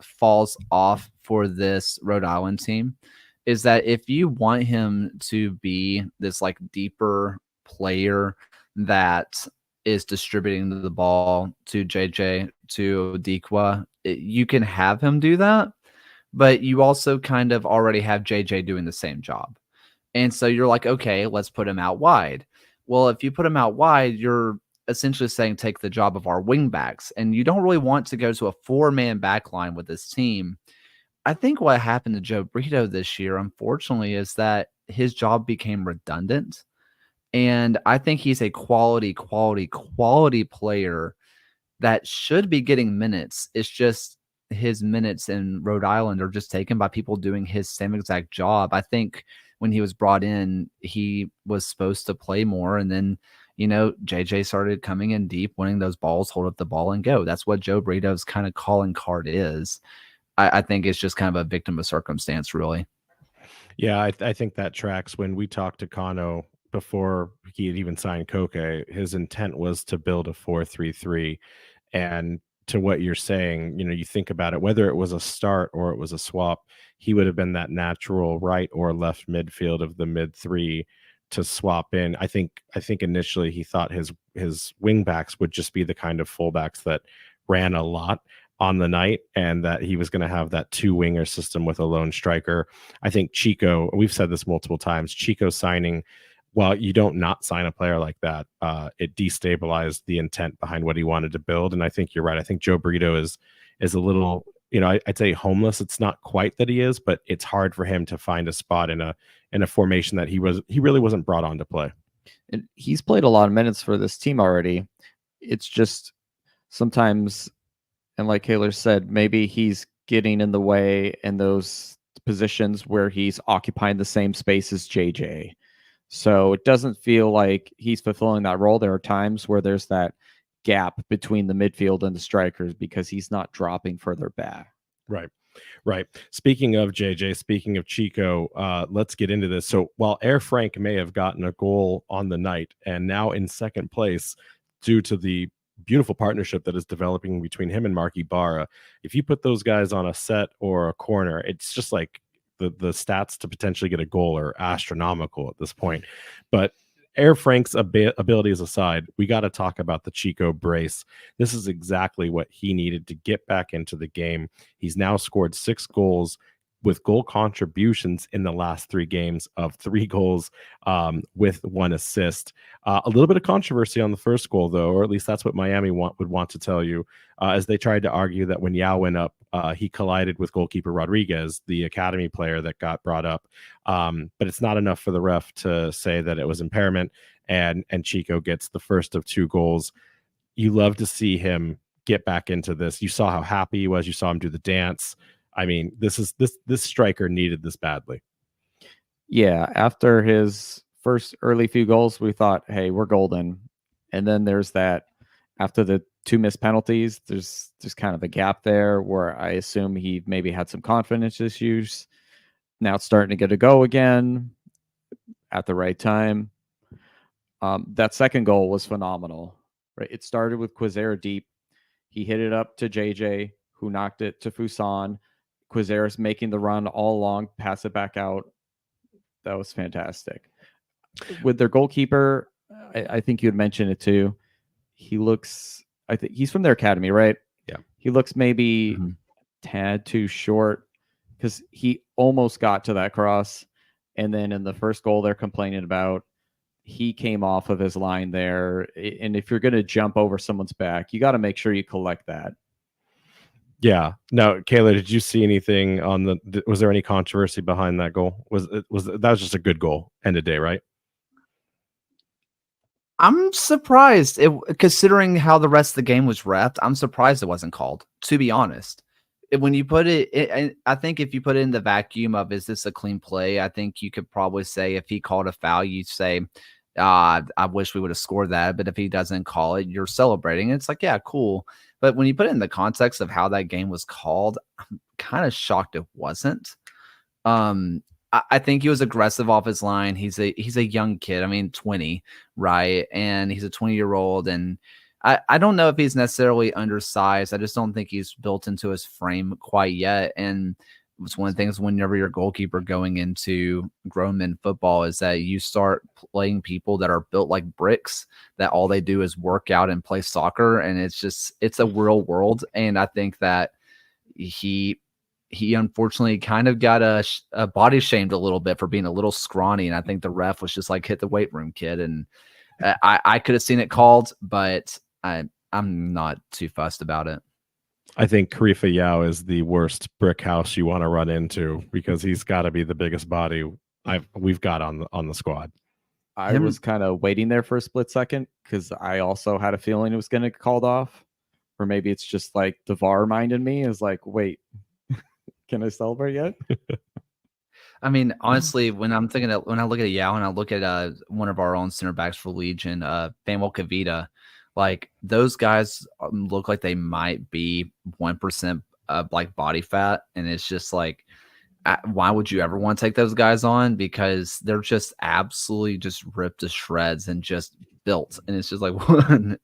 falls off for this Rhode Island team is that if you want him to be this like deeper player that is distributing the ball to JJ, to Dikwa, you can have him do that, but you also kind of already have JJ doing the same job. And so you're like, okay, let's put him out wide. Well, if you put him out wide, you're essentially saying take the job of our wing backs, and you don't really want to go to a 4-man back line with this team. I think what happened to Joe Brito this year, unfortunately, is that his job became redundant. And I think he's a quality player that should be getting minutes. It's just his minutes in Rhode Island are just taken by people doing his same exact job. I think when he was brought in, he was supposed to play more. And then, JJ started coming in deep, winning those balls, hold up the ball and go. That's what Joe Brito's kind of calling card is. I think it's just kind of a victim of circumstance, really.
Yeah, I think that tracks. When we talked to Kano before he had even signed Koke, his intent was to build a 4-3-3. And to what you're saying, you think about it, whether it was a start or it was a swap, he would have been that natural right or left midfield of the mid three to swap in. I think initially he thought his wing backs would just be the kind of fullbacks that ran a lot on the night, and that he was going to have that two winger system with a lone striker. I think Chico, we've said this multiple times, Chico signing, well, you don't not sign a player like that. It destabilized the intent behind what he wanted to build. And I think you're right. I think Joe Brito is a little, I'd say homeless. It's not quite that he is, but it's hard for him to find a spot in a formation that he really wasn't brought on to play.
And he's played a lot of minutes for this team already. It's just sometimes, and like Kaylor said, maybe he's getting in the way in those positions where he's occupying the same space as JJ. So it doesn't feel like he's fulfilling that role. There are times where there's that gap between the midfield and the strikers because he's not dropping further back.
Right. Speaking of JJ, speaking of Chico, let's get into this. So while Air Frank may have gotten a goal on the night and now in second place due to the beautiful partnership that is developing between him and Mark Ibarra, if you put those guys on a set or a corner, it's just like the stats to potentially get a goal are astronomical at this point. But Air Frank's abilities aside, we got to talk about the Chico brace. This is exactly what he needed to get back into the game. He's now scored 6 goals with goal contributions in the last 3 games of 3 goals with 1 assist. A little bit of controversy on the first goal, though, or at least that's what Miami would want to tell you, as they tried to argue that when Yao went up, he collided with goalkeeper Rodriguez, the academy player that got brought up. But it's not enough for the ref to say that it was impairment, and Chico gets the first of 2 goals. You love to see him get back into this. You saw how happy he was. You saw him do the dance. I mean, this striker needed this badly.
Yeah, after his first early few goals, we thought, hey, we're golden. And then there's that, after the 2 missed penalties, there's kind of a gap there where I assume he maybe had some confidence issues. Now it's starting to get a go again at the right time. That second goal was phenomenal. Right, it started with Quizera deep. He hit it up to JJ, who knocked it to Fuson. Quizera's making the run all along, pass it back out. That was fantastic. With their goalkeeper, I think you had mentioned it too. He looks, I think he's from their academy, right?
Yeah.
He looks maybe tad too short because he almost got to that cross. And then in the first goal they're complaining about, he came off of his line there. And if you're going to jump over someone's back, you got to make sure you collect that.
Yeah. Now, Kaylor, did you see anything on was there any controversy behind that goal? That was just a good goal, end of day, right?
I'm surprised, considering how the rest of the game was reffed. I'm surprised it wasn't called, to be honest. When you put it, I think if you put it in the vacuum of, is this a clean play? I think you could probably say, if he called a foul, you'd say, I wish we would have scored that. But if he doesn't call it, you're celebrating. It's like, yeah, cool. But when you put it in the context of how that game was called, I'm kind of shocked it wasn't. I think he was aggressive off his line. He's a young kid. I mean, 20, right? And he's a 20-year-old. And I don't know if he's necessarily undersized. I just don't think he's built into his frame quite yet. And it's one of the things whenever you're a goalkeeper going into grown men football is that you start playing people that are built like bricks, that all they do is work out and play soccer. And it's a real world. And I think that he unfortunately kind of got a body shamed a little bit for being a little scrawny. And I think the ref was just like, hit the weight room, kid. And I could have seen it called, but I'm not too fussed about it.
I think Khalifa Yao is the worst brick house you want to run into, because he's got to be the biggest body we've got on the squad.
I was kind of waiting there for a split second because I also had a feeling it was going to get called off. Or maybe it's just like the VAR reminded me, is like, wait, can I celebrate yet?
I mean, honestly, when I look at Yao and I look at one of our own center backs for Legion, Fanuel Kavita, like those guys look like they might be 1% like body fat, and it's just like, why would you ever want to take those guys on? Because they're just absolutely just ripped to shreds and just built, and it's just like,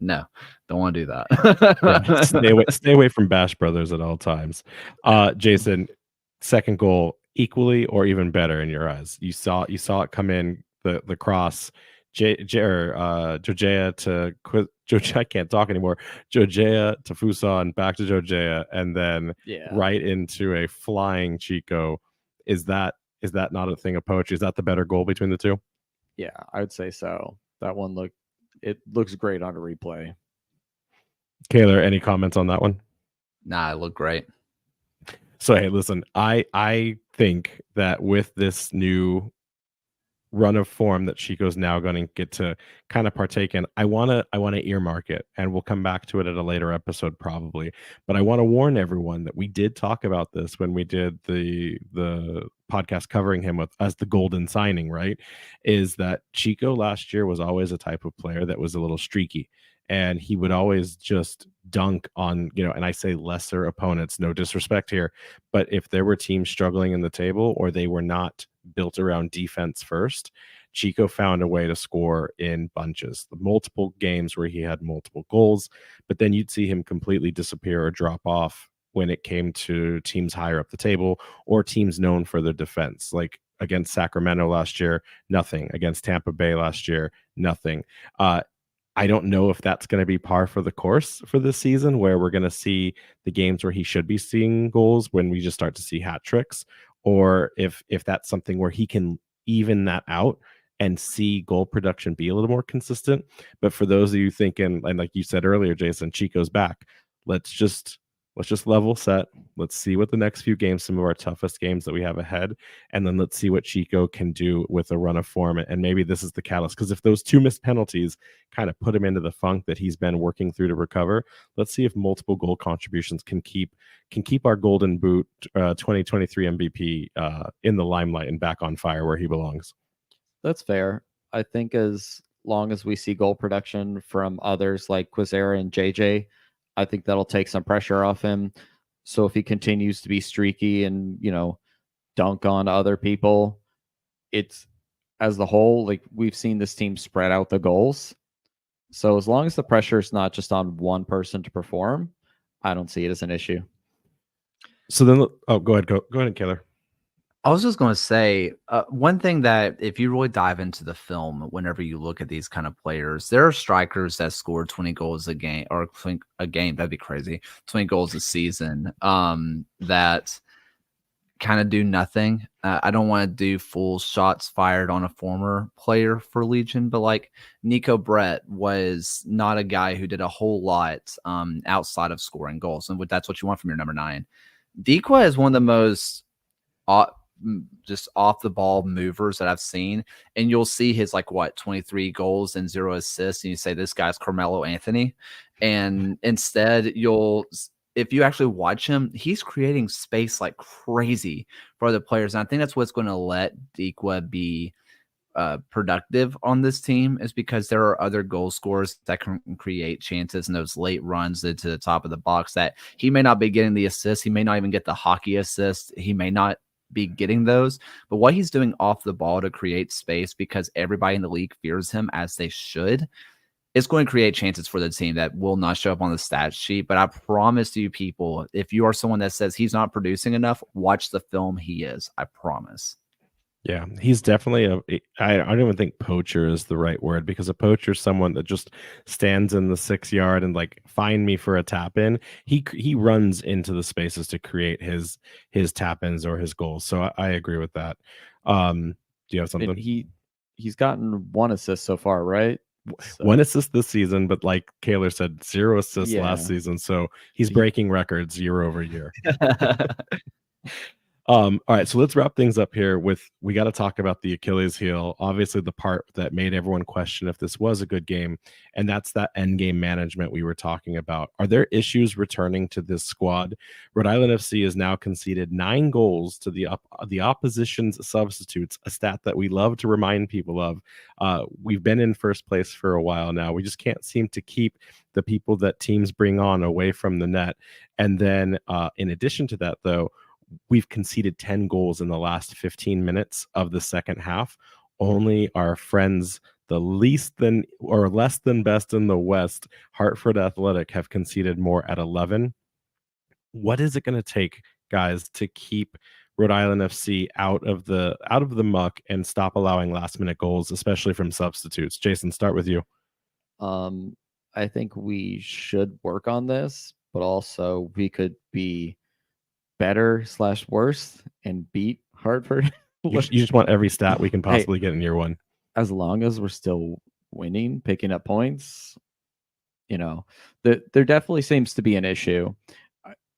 no, don't want to do
Yeah,
that.
stay away from Bash Brothers at all times. Jason, second goal equally or even better in your eyes. You saw it come in the cross. Jojea to Jojea, I can't talk anymore. Jojea to Fuson, back to Jojea, and then right into a flying Chico. Is that not a thing of poetry? Is that the better goal between the two?
Yeah, I would say so. That one looks great on a replay.
Kaylor, any comments on that one?
Nah, it looked great.
So hey, listen, I think that with this new run of form that Chico's now going to get to kind of partake in, I want to earmark it, and we'll come back to it at a later episode probably. But I want to warn everyone that we did talk about this when we did the podcast covering him as the golden signing, right? Is that Chico last year was always a type of player that was a little streaky, and he would always just dunk on, and I say lesser opponents, no disrespect here, but if there were teams struggling in the table or they were not built around defense first, Chico found a way to score in bunches. Multiple games where he had multiple goals, but then you'd see him completely disappear or drop off when it came to teams higher up the table or teams known for their defense. Like against Sacramento last year, nothing. Against Tampa Bay last year, nothing. I don't know if that's going to be par for the course for this season, where we're going to see the games where he should be seeing goals when we just start to see hat tricks, or if that's something where he can even that out and see goal production be a little more consistent. But for those of you thinking, and like you said earlier, Jason, Chico's back, let's just level set. Let's see what the next few games, some of our toughest games that we have ahead, and then let's see what Chico can do with a run of form. And maybe this is the catalyst, because if those two missed penalties kind of put him into the funk that he's been working through to recover, let's see if multiple goal contributions can keep our Golden Boot 2023 MVP in the limelight and back on fire where he belongs.
That's fair. I think as long as we see goal production from others like Quizera and JJ, I think that'll take some pressure off him. So if he continues to be streaky and, dunk on other people, it's as the whole, like we've seen this team spread out the goals. So as long as the pressure is not just on one person to perform, I don't see it as an issue.
So then, go ahead, Kaylor.
I was just going to say one thing that if you really dive into the film, whenever you look at these kind of players, there are strikers that score 20 goals a game, or a game, that'd be crazy, 20 goals a season, that kind of do nothing. I don't want to do full shots fired on a former player for Legion, but like Nico Brett was not a guy who did a whole lot outside of scoring goals. And that's what you want from your number 9. Dequa is one of the most just off the ball movers that I've seen, and you'll see his 23 goals and 0 assists, and you say this guy's Carmelo Anthony, and instead if you actually watch him, he's creating space like crazy for other players, and I think that's what's going to let Dequa be productive on this team, is because there are other goal scorers that can create chances in those late runs into the top of the box that he may not be getting the assist, he may not even get the hockey assist, he may not be getting those, but what he's doing off the ball to create space, because everybody in the league fears him, as they should, it's going to create chances for the team that will not show up on the stat sheet. But I promise you people, if you are someone that says he's not producing enough, watch the film. He is, I promise.
Yeah, he's definitely I don't even think poacher is the right word, because a poacher is someone that just stands in the 6 yard and find me for a tap in. He runs into the spaces to create his tap ins or his goals. So I agree with that. Do you have something?
He's gotten 1 assist so far, right?
So. 1 assist this season, but like Kaylor said, 0 assists last season. So he's breaking records year over year. All right, so let's wrap things up here we got to talk about the Achilles heel, obviously the part that made everyone question if this was a good game, and that's that end game management we were talking about. Are there issues returning to this squad? Rhode Island FC has now conceded 9 goals to the opposition's substitutes, a stat that we love to remind people of. We've been in first place for a while now. We just can't seem to keep the people that teams bring on away from the net. And then in addition to that, though, we've conceded 10 goals in the last 15 minutes of the second half. Only our friends, the least than or less than best in the West, Hartford Athletic, have conceded more at 11. What is it going to take, guys, to keep Rhode Island FC out of the muck and stop allowing last minute goals, especially from substitutes? Jason, start with you.
I think we should work on this, but also we could be better / worse and beat Hartford.
You just want every stat we can possibly get in year one.
As long as we're still winning, picking up points, there definitely seems to be an issue.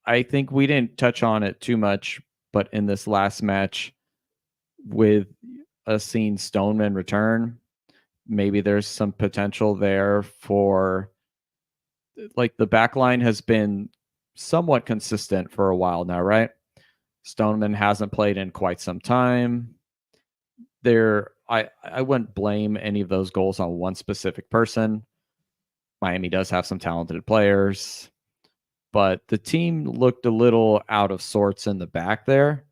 I think we didn't touch on it too much, but in this last match, with us seeing Stoneman return, maybe there's some potential there for, like, the back line has been somewhat consistent for a while now, right? Stoneman hasn't played in quite some time. I wouldn't blame any of those goals on one specific person. Miami does have some talented players, but the team looked a little out of sorts in the back there,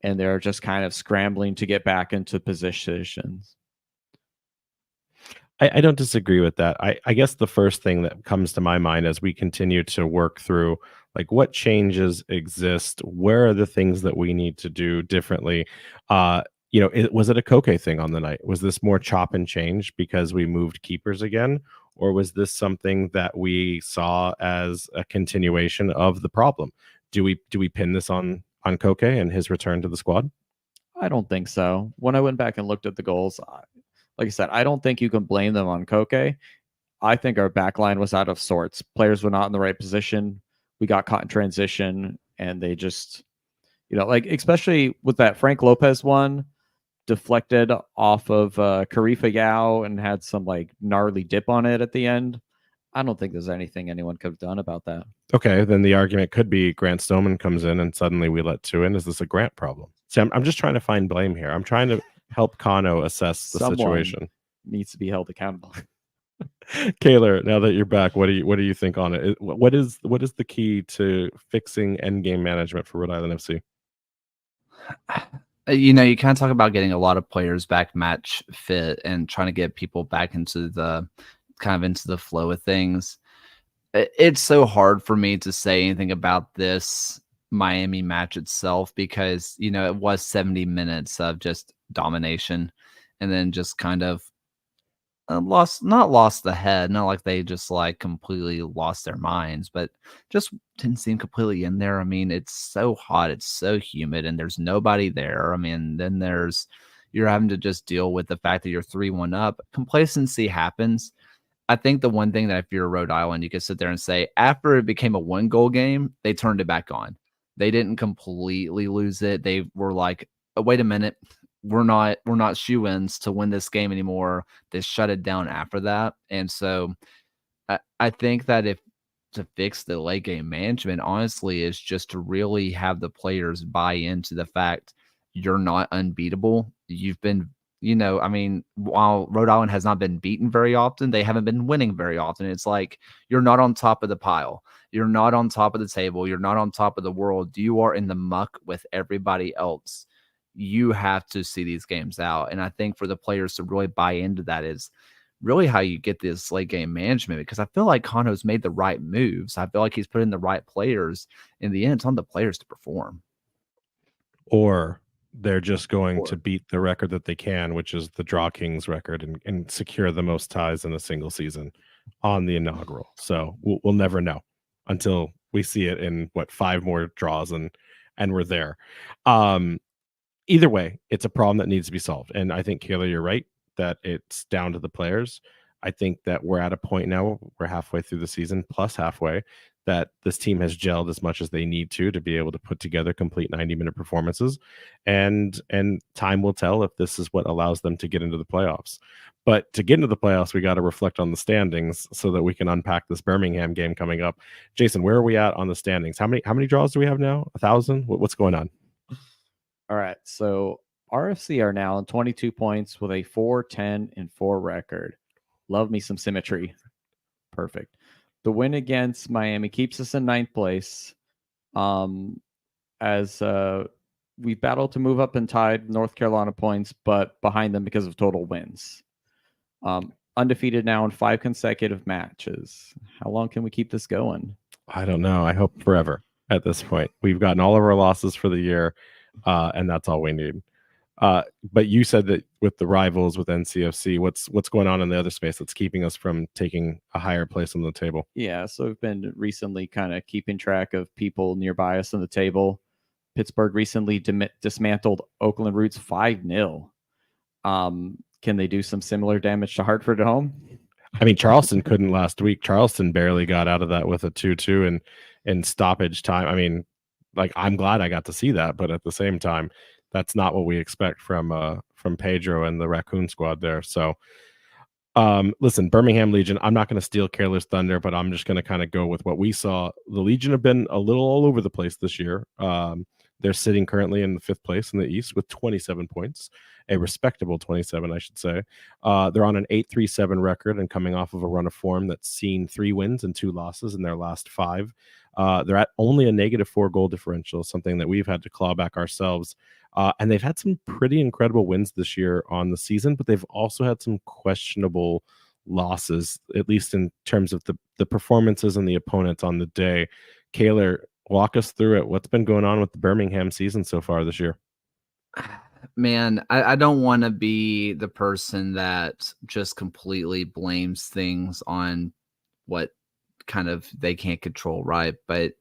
and they're just kind of scrambling to get back into positions.
I don't disagree with that. I guess the first thing that comes to my mind as we continue to work through, like, what changes exist, where are the things that we need to do differently? Was it a Koke thing on the night? Was this more chop and change because we moved keepers again? Or was this something that we saw as a continuation of the problem? Do we pin this on Koke and his return to the squad?
I don't think so. When I went back and looked at the goals, like I said, I don't think you can blame them on Koke. I think our back line was out of sorts. Players were not in the right position. We got caught in transition, and they just, especially with that Frank Lopez one, deflected off of Karifa Yao and had some gnarly dip on it at the end. I don't think there's anything anyone could have done about that.
Okay, then the argument could be Grant Stoneman comes in and suddenly we let two in. Is this a Grant problem? See, I'm just trying to find blame here. I'm trying to help Kano assess the situation.
Needs to be held accountable.
Kaylor, now that you're back, what do you think on it? What is the key to fixing endgame management for Rhode Island FC?
You kind of talk about getting a lot of players back match fit and trying to get people back into the flow of things. It's so hard for me to say anything about this Miami match itself because, it was 70 minutes of just domination and then just kind of not lost the head, not like they just completely lost their minds, but just didn't seem completely in there. I mean, it's so hot, it's so humid, and there's nobody there. I mean, then you're having to just deal with the fact that you're 3-1 up. Complacency happens. I think the one thing that if you're Rhode Island, you could sit there and say, after it became a 1-goal game, they turned it back on. They didn't completely lose it. They were like, oh, wait a minute. We're not shoo-ins to win this game anymore. They shut it down after that. And so I think that to fix the late game management, honestly, is just to really have the players buy into the fact you're not unbeatable. You've been, while Rhode Island has not been beaten very often, they haven't been winning very often. It's like, you're not on top of the pile. You're not on top of the table. You're not on top of the world. You are in the muck with everybody else. You have to see these games out. And I think for the players to really buy into that is really how you get this late game management, because I feel like Kano's made the right moves. I feel like he's put in the right players. In the end, it's on the players to perform.
Or they're just going to beat the record that they can, which is the Draw Kings record, and secure the most ties in a single season on the inaugural. So we'll never know until we see it in 5 more draws and we're there. Either way, it's a problem that needs to be solved. And I think, Kaylor, you're right that it's down to the players. I think that we're at a point now, we're halfway through the season, plus halfway, that this team has gelled as much as they need to be able to put together complete 90-minute performances. And time will tell if this is what allows them to get into the playoffs. But to get into the playoffs, we got to reflect on the standings so that we can unpack this Birmingham game coming up. Jason, where are we at on the standings? How many draws do we have now? 1,000? What's going on?
All right, so RFC are now on 22 points with a 4-10-4 record. Love me some symmetry. Perfect. The win against Miami keeps us in 9th place. As we battled to move up and tied North Carolina points, but behind them because of total wins. Undefeated now in 5 consecutive matches. How long can we keep this going?
I don't know. I hope forever at this point. We've gotten all of our losses for the year, and that's all we need. But you said that with the rivals with NCFC, what's going on in the other space that's keeping us from taking a higher place on the table?
Yeah, so I've been recently kind of keeping track of people nearby us on the table. Pittsburgh recently dismantled Oakland Roots 5-0. Can they do some similar damage to Hartford at home?
I mean, Charleston couldn't last week. Charleston barely got out of that with a 2-2 and in stoppage time. I mean, like, I'm glad I got to see that, but at the same time, that's not what we expect from Pedro and the Raccoon squad there. So, listen, Birmingham Legion, I'm not going to steal Kaylor's thunder, but I'm just going to kind of go with what we saw. The Legion have been a little all over the place this year. They're sitting currently in the 5th place in the East with 27 points, a respectable 27, I should say. They're on an 8-3-7 record and coming off of a run of form that's seen 3 wins and 2 losses in their last 5. They're at only a -4 goal differential, something that we've had to claw back ourselves. And they've had some pretty incredible wins this year on the season, but they've also had some questionable losses, at least in terms of the performances and the opponents on the day. Kaylor, walk us through it. What's been going on with the Birmingham season so far this year?
Man, I don't want to be the person that just completely blames things on what kind of they can't control, right? But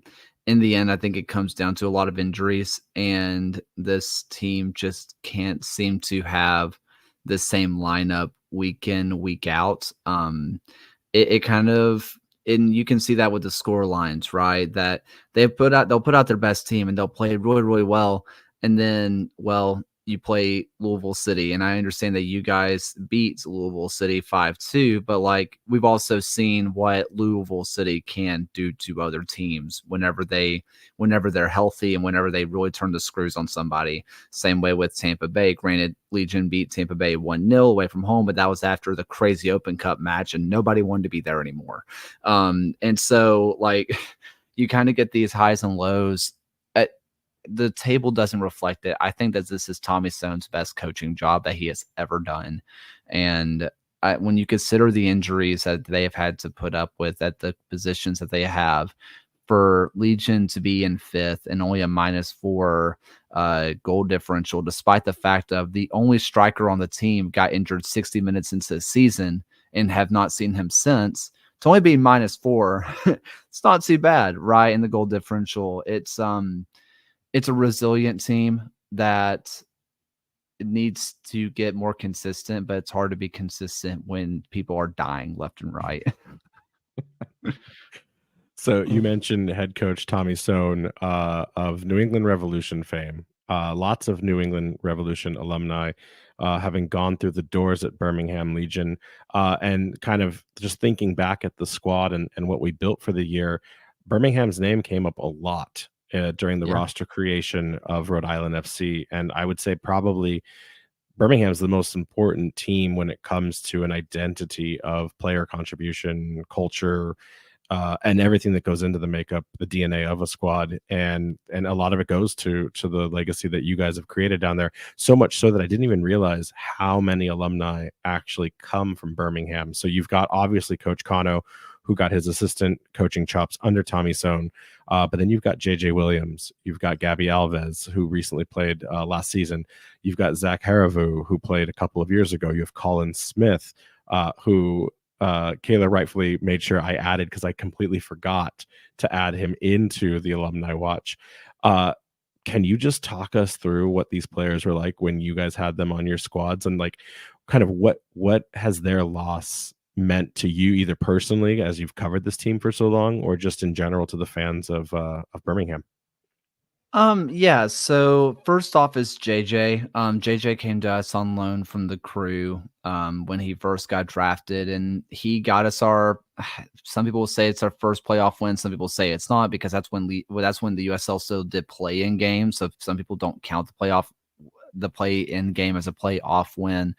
in the end, I think it comes down to a lot of injuries, and this team just can't seem to have the same lineup week in, week out. It kind of, and you can see that with the score lines, right? That they'll put out their best team and they'll play really, really well. And then, well, you play Louisville City, and I understand that you guys beat Louisville City 5-2, but like, we've also seen what Louisville City can do to other teams whenever they're healthy and whenever they really turn the screws on somebody. Same way with Tampa Bay. Granted, Legion beat Tampa Bay 1-0 away from home, but that was after the crazy Open Cup match and nobody wanted to be there anymore. And so, like, you kind of get these highs and lows. The table doesn't reflect it. I think that this is Tommy Stone's best coaching job that he has ever done. And when you consider the injuries that they have had to put up with at the positions that they have, for Legion to be in 5th and only a -4 goal differential, despite the fact of the only striker on the team got injured 60 minutes into the season and have not seen him since, to only be -4, it's not too bad, right? In the goal differential, it's a resilient team that needs to get more consistent, but it's hard to be consistent when people are dying left and right.
So you mentioned head coach Tommy Stone of New England Revolution fame. Lots of New England Revolution alumni having gone through the doors at Birmingham Legion, and kind of just thinking back at the squad and what we built for the year, Birmingham's name came up a lot during the roster creation of Rhode Island FC. And I would say probably Birmingham's the most important team when it comes to an identity of player contribution, culture, and everything that goes into the makeup, the DNA of a squad. And a lot of it goes to the legacy that you guys have created down there. So much so that I didn't even realize how many alumni actually come from Birmingham. So you've got obviously Coach Cano, who got his assistant coaching chops under Tommy Stone. But then you've got JJ Williams, you've got Gabby Alves, who recently played last season. You've got Zach Harivu, who played a couple of years ago. You have Colin Smith, who Kaylor rightfully made sure I added because I completely forgot to add him into the alumni watch. Can you just talk us through what these players were like when you guys had them on your squads, and like kind of what has their loss meant to you, either personally as you've covered this team for so long, or just in general to the fans of Birmingham?
Yeah, so first off is JJ. JJ came to us on loan from the Crew when he first got drafted, and he got us some people will say it's our first playoff win, some people say it's not, because that's when the USL still did play-in games, so some people don't count the play-in game as a playoff win.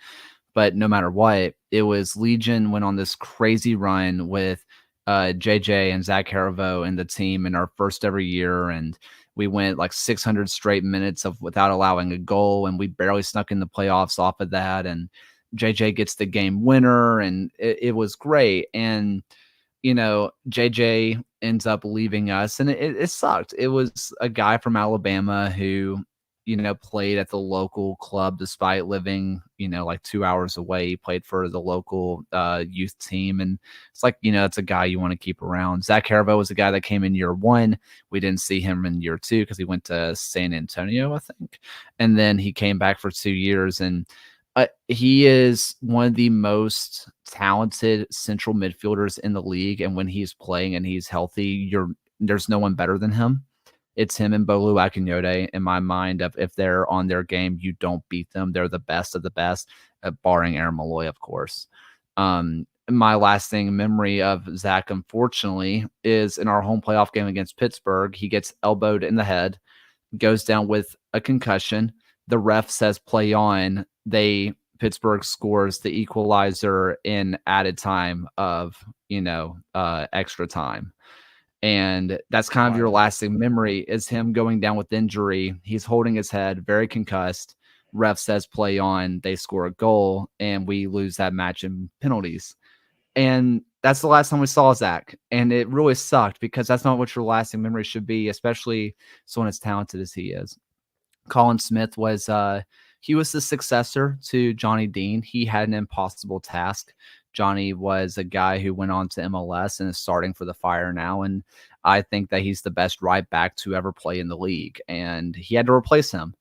But no matter what, it was Legion went on this crazy run with JJ and Zach Harivo and the team in our first ever year, and we went like 600 straight minutes without allowing a goal, and we barely snuck in the playoffs off of that. And JJ gets the game winner, and it was great. And JJ ends up leaving us, and it sucked. It was a guy from Alabama who played at the local club despite living, like 2 hours away. He played for the local youth team. And it's like, it's a guy you want to keep around. Zach Haribo was a guy that came in year 1. We didn't see him in year 2 because he went to San Antonio, I think. And then he came back for 2 years. And he is one of the most talented central midfielders in the league. And when he's playing and he's healthy, there's no one better than him. It's him and Bolu Akinyode in my mind. If they're on their game, you don't beat them. They're the best of the best, barring Aaron Malloy, of course. My lasting memory of Zach, unfortunately, is in our home playoff game against Pittsburgh. He gets elbowed in the head, goes down with a concussion. The ref says play on. Pittsburgh scores the equalizer in added time of, extra time. And that's kind of your lasting memory is him going down with injury. He's holding his head, very concussed. Ref says play on. They score a goal, and we lose that match in penalties. And that's the last time we saw Zach. And it really sucked because that's not what your lasting memory should be, especially someone as talented as he is. Colin Smith was he was the successor to Johnny Dean. He had an impossible task. Johnny was a guy who went on to MLS and is starting for the Fire now. And I think that he's the best right back to ever play in the league. And he had to replace him.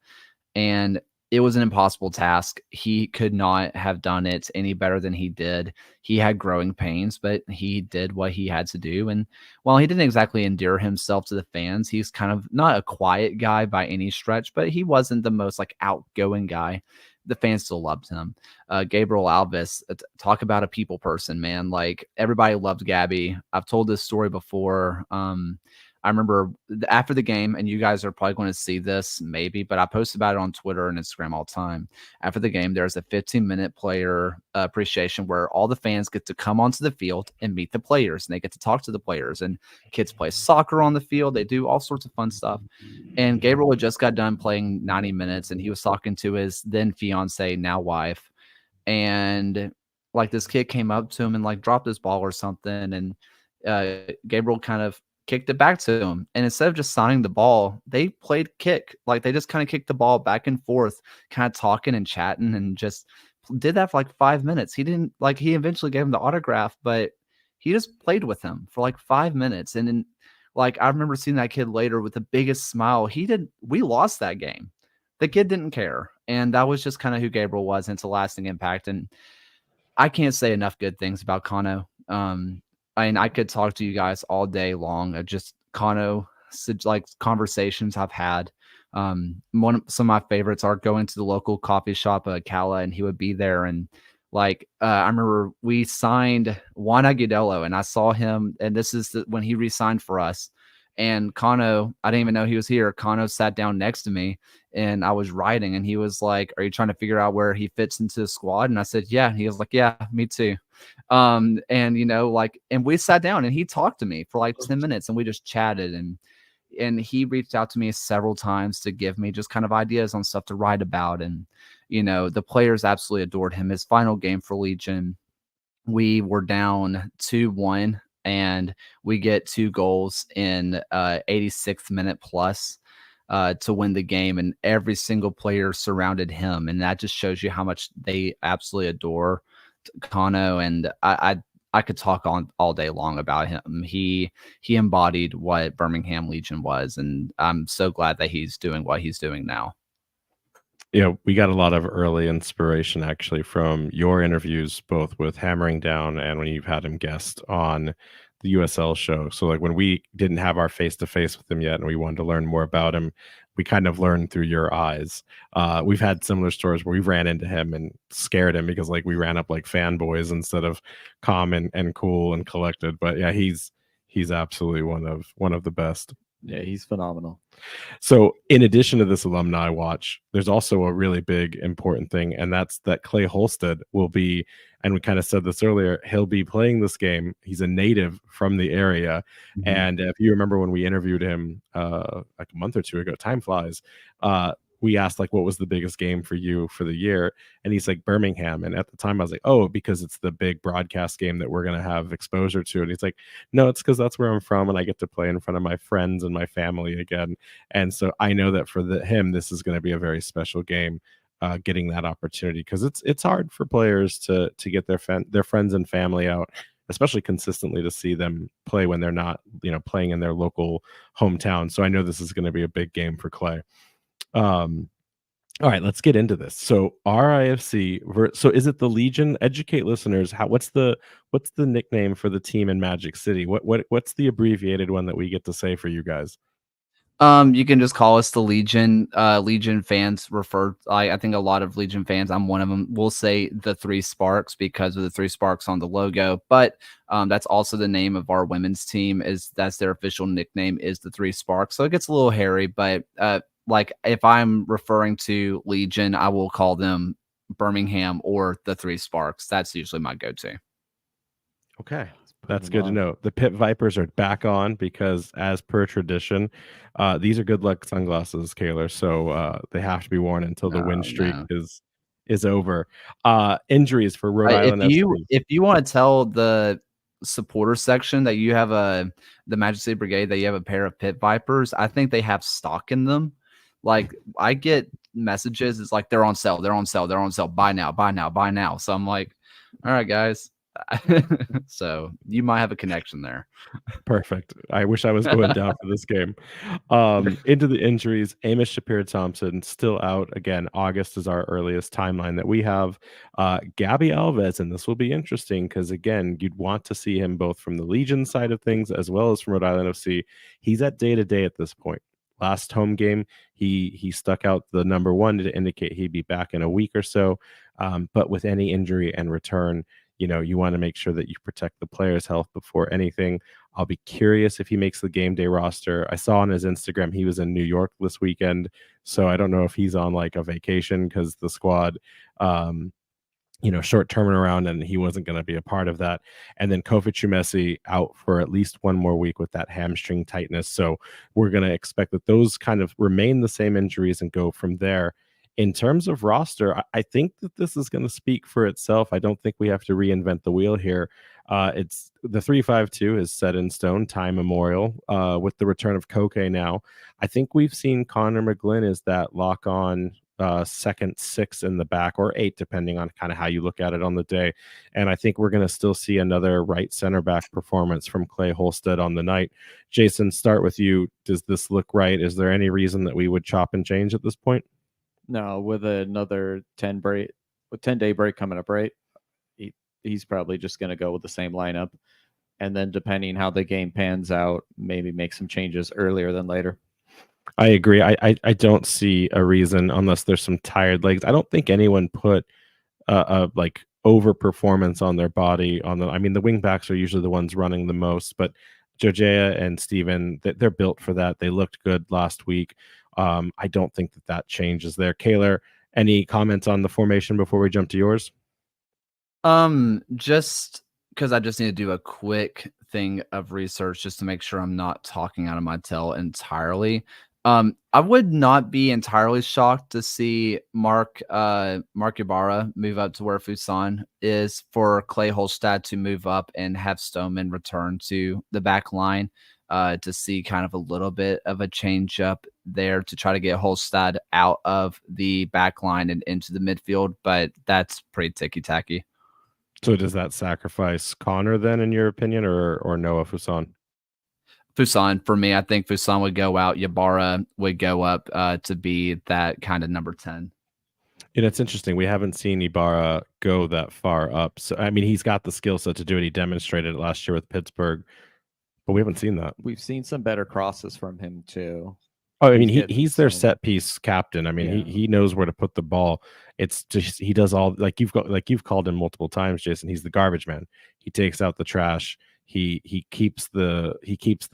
And it was an impossible task. He could not have done it any better than he did. He had growing pains, but he did what he had to do. And while he didn't exactly endear himself to the fans, he's kind of not a quiet guy by any stretch, but he wasn't the most outgoing guy. The fans still loved him. Gabriel Alves, talk about a people person, man. Like, everybody loved Gabby. I've told this story before. I remember after the game, and you guys are probably going to see this maybe, but I post about it on Twitter and Instagram all the time. After the game, there's a 15-minute player appreciation where all the fans get to come onto the field and meet the players, and they get to talk to the players, and kids play soccer on the field. They do all sorts of fun stuff. And Gabriel had just got done playing 90 minutes, and he was talking to his then fiance, now wife. And this kid came up to him and dropped his ball or something. And Gabriel kind of kicked it back to him. And instead of just signing the ball, they played kick. They just kind of kicked the ball back and forth, kind of talking and chatting, and just did that for 5 minutes. He didn't he eventually gave him the autograph, but he just played with him for 5 minutes. And then I remember seeing that kid later with the biggest smile. We lost that game. The kid didn't care. And that was just kind of who Gabriel was, and it's a lasting impact. And I can't say enough good things about Kano. I could talk to you guys all day long of just Kano, conversations I've had. Some of my favorites are going to the local coffee shop, Kala, and he would be there. And I remember we signed Juan Agudelo, and I saw him, and this is when he re-signed for us. And Kano, I didn't even know he was here. Kano sat down next to me, and I was writing, and he was like, "Are you trying to figure out where he fits into the squad?" And I said, "Yeah." And he was like, "Yeah, me too." And and we sat down, and he talked to me for 10 minutes, and we just chatted. And he reached out to me several times to give me just kind of ideas on stuff to write about. And the players absolutely adored him. His final game for Legion, we were down 2-1. And we get 2 goals in 86th minute plus to win the game. And every single player surrounded him. And that just shows you how much they absolutely adore Kano. And I could talk on all day long about him. He embodied what Birmingham Legion was. And I'm so glad that he's doing what he's doing now.
We got a lot of early inspiration actually from your interviews, both with Hammering Down and when you've had him guest on the USL show. So when we didn't have our face-to-face with him yet and we wanted to learn more about him, we kind of learned through your eyes. We've had similar stories where we ran into him and scared him because we ran up like fanboys instead of calm and cool and collected. But yeah, he's absolutely one of the best.
Yeah, he's phenomenal.
So in addition to this alumni watch, there's also a really big important thing, and that's that Clay Holstead will be, and we kind of said this earlier, he'll be playing this game. He's a native from the area. And if you remember when we interviewed him a month or two ago, time flies, we asked like what was the biggest game for you for the year, and he's like Birmingham. And at the time I was like, oh, because it's the big broadcast game that we're going to have exposure to. And he's like, no, it's because that's where I'm from and I get to play in front of my friends and my family again. And so I know that for him this is going to be a very special game, getting that opportunity, because it's hard for players to get their friends and family out, especially consistently, to see them play when they're not, playing in their local hometown. So I know this is going to be a big game for Clay. All right, let's get into this. So RIFC, so is it the Legion? Educate listeners. What's the nickname for the team in Magic City? What's the abbreviated one that we get to say for you guys?
You can just call us the Legion. Legion fans I think a lot of Legion fans, I'm one of them, will say the Three Sparks because of the three sparks on the logo. But that's also the name of our women's team. That's their official nickname, is the Three Sparks. So it gets a little hairy, but like if I'm referring to Legion, I will call them Birmingham or the Three Sparks. That's usually my go-to.
Okay, that's good to know. The Pit Vipers are back on because, as per tradition, these are good luck sunglasses, Kaylor. So they have to be worn until the win streak is over. Injuries for Rhode Island.
If you want to tell the supporter section that you have the Magic City Brigade that you have a pair of Pit Vipers, I think they have stock in them. Like I get messages, it's like they're on sale, buy now. So I'm like, all right, guys. So you might have a connection there.
Perfect. I wish I was going down for this game. Into the injuries, Amos Shapiro-Thompson still out. Again, August is our earliest timeline that we have. Gabby Alves, and this will be interesting because, again, you'd want to see him both from the Legion side of things as well as from Rhode Island FC. He's at day-to-day at this point. Last home game, he stuck out the number 1 to indicate he'd be back in a week or so. But with any injury and return, you want to make sure that you protect the player's health before anything. I'll be curious if he makes the game day roster. I saw on his Instagram he was in New York this weekend, so I don't know if he's on like a vacation because the squad, short turnaround, and he wasn't going to be a part of that. And then Kofi Chumesi out for at least one more week with that hamstring tightness. So we're going to expect that those kind of remain the same injuries and go from there. In terms of roster, I think that this is going to speak for itself. I don't think we have to reinvent the wheel here. It's the 3-5-2 is set in stone, time immemorial. With the return of Koke now, I think we've seen Connor McGlynn is that lock on second 6 in the back, or 8, depending on kind of how you look at it on the day. And I think we're going to still see another right center back performance from Clay Holstead on the night. Jason, start with you. Does this look right? Is there any reason that we would chop and change at this point?
No, with another 10-day break coming up, right? He's probably just going to go with the same lineup. And then depending how the game pans out, maybe make some changes earlier than later.
I agree. I don't see a reason, unless there's some tired legs. I don't think anyone put a like over performance on their body I mean, the wing backs are usually the ones running the most, but Jojea and Steven, they're built for that. They looked good last week. I don't think that changes there. Kaylor, any comments on the formation before we jump to yours?
Just because I just need to do a quick thing of research just to make sure I'm not talking out of my tail entirely. I would not be entirely shocked to see Mark Ybarra move up to where Fuson is, for Clay Holstad to move up and have Stoneman return to the back line, to see kind of a little bit of a change up there to try to get Holstad out of the back line and into the midfield. But that's pretty ticky-tacky.
So does that sacrifice Connor then, in your opinion, or Noah Fuson?
Fuson, for me, I think Fuson would go out. Ybarra would go up to be that kind of number 10.
And it's interesting. We haven't seen Ybarra go that far up. So, I mean, he's got the skill set to do it. He demonstrated it last year with Pittsburgh, but we haven't seen that.
We've seen some better crosses from him too.
Oh, I mean, he's their set piece captain. I mean, he knows where to put the ball. It's just he does all, like you've called him multiple times, Jason. He's the garbage man. He takes out the trash. He keeps the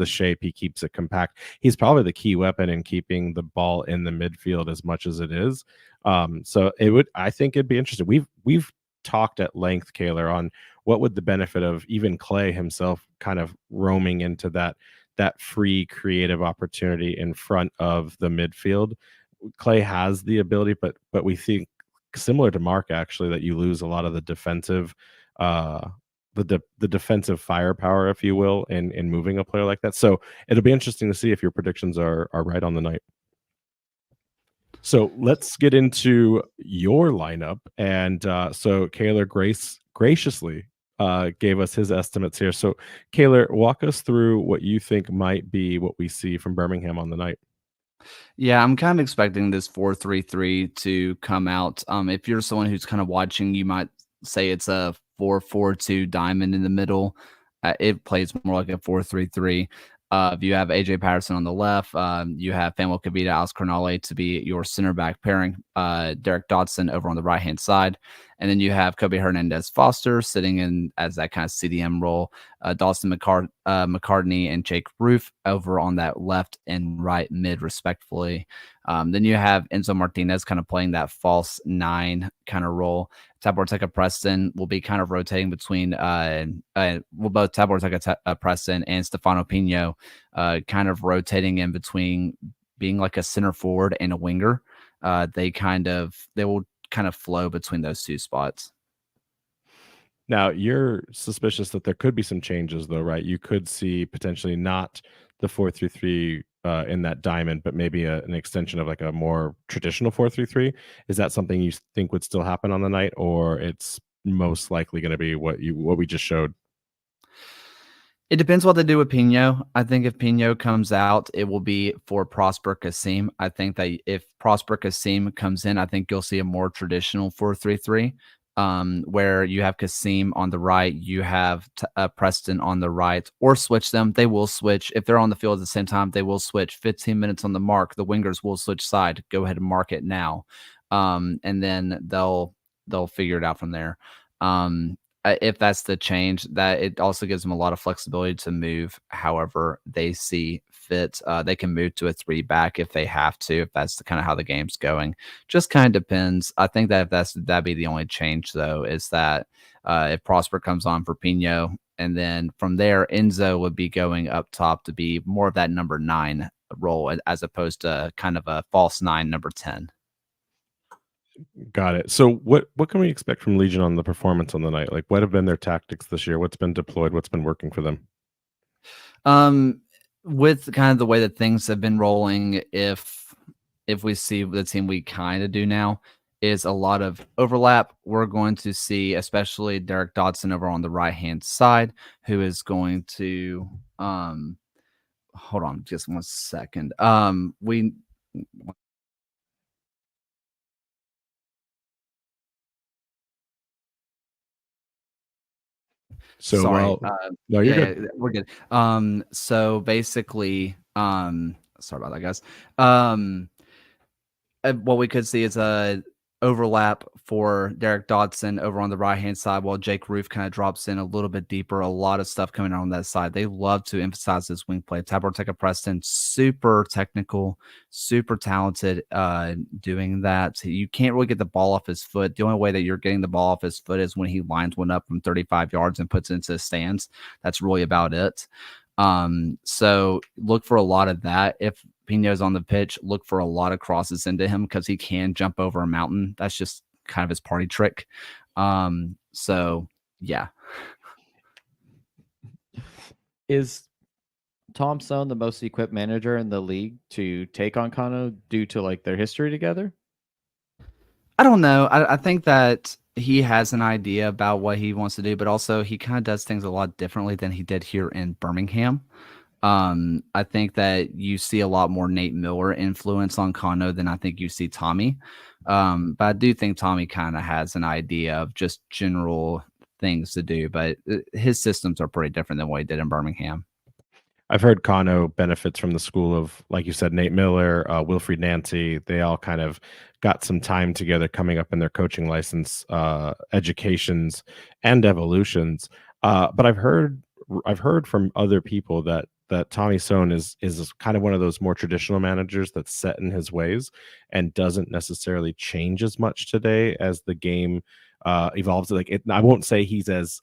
shape. He keeps it compact. He's probably the key weapon in keeping the ball in the midfield as much as it is. So I think it'd be interesting. We've talked at length, Kaylor, on what would the benefit of even Clay himself kind of roaming into that free creative opportunity in front of the midfield. Clay has the ability, but we think similar to Mark actually that you lose a lot of the defensive the defensive firepower, if you will, in moving a player like that. So it'll be interesting to see if your predictions are right on the night. So let's get into your lineup. And so Kaylor graciously gave us his estimates here. So Kaylor, walk us through what you think might be what we see from Birmingham on the night.
Yeah, I'm kind of expecting this 4-3-3 to come out. If you're someone who's kind of watching, you might say it's a 4-4-2 diamond in the middle. It plays more like a 4-3-3. If you have AJ Patterson on the left, you have Famuel Kavita, Alex Cornale to be your center back pairing, Derek Dodson over on the right hand side. And then you have Kobe Hernandez Foster sitting in as that kind of CDM role, Dawson McCartney and Jake Roof over on that left and right mid, respectively. Then you have Enzo Martinez kind of playing that false 9 kind of role. Taborteka Preston will be kind of rotating between both Taborteka Preston and Stefano Pino, kind of rotating in between being like a center forward and a winger. They will kind of flow between those two spots.
Now, you're suspicious that there could be some changes, though, right? You could see potentially not the 4-3-3 in that diamond, but maybe an extension of like a more traditional 4-3-3. Is that something you think would still happen on the night, or it's most likely going to be what we just showed?
It depends what they do with Pino. I think if Pino comes out, it will be for Prosper Kasim. I think that if Prosper Kasim comes in, I think you'll see a more traditional 4-3-3. Where you have Kasim on the right, you have Preston on the right, or switch them. They will switch. If they're on the field at the same time, they will switch. 15 minutes on the mark, the wingers will switch side. Go ahead and mark it now. And then they'll figure it out from there. If that's the change, that it also gives them a lot of flexibility to move however they see fit. They can move to a 3 back if they have to, if that's kind of how the game's going. Just kind of depends. I think that that'd be the only change though, is that if Prosper comes on for Pino, and then from there Enzo would be going up top to be more of that number 9 role as opposed to kind of a false 9, number 10.
Got it. So what can we expect from Legion on the performance on the night? Like, what have been their tactics this year? What's been deployed? What's been working for them?
With kind of the way that things have been rolling, if we see the team we kind of do now, is a lot of overlap. We're going to see, especially Derek Dodson over on the right hand side, who is going to hold on just 1 second.
So,
sorry.
no, you're good.
We're good. So basically, sorry about that, guys. What we could see is a overlap for Derek Dodson over on the right hand side, while Jake Roof kind of drops in a little bit deeper. A lot of stuff coming on that side. They love to emphasize this wing play. Taborteka Preston, super technical, super talented doing that. You can't really get the ball off his foot. The only way that you're getting the ball off his foot is when he lines one up from 35 yards and puts it into the stands. That's really about it. So look for a lot of that. If Pino's on the pitch, look for a lot of crosses into him because he can jump over a mountain. That's just kind of his party trick. So yeah.
Is Tom Stone the most equipped manager in the league to take on Kano due to like their history together?
I don't know. I think that he has an idea about what he wants to do, but also he kind of does things a lot differently than he did here in Birmingham. I think that you see a lot more Nate Miller influence on Kano than I think you see Tommy. But I do think Tommy kind of has an idea of just general things to do, but his systems are pretty different than what he did in Birmingham.
I've heard Kano benefits from the school of, like you said, Nate Miller, Wilfried Nancy. They all kind of got some time together coming up in their coaching license, educations and evolutions. But I've heard from other people that Tommy Sohn is kind of one of those more traditional managers that's set in his ways and doesn't necessarily change as much today as the game evolves. Like I won't say he's as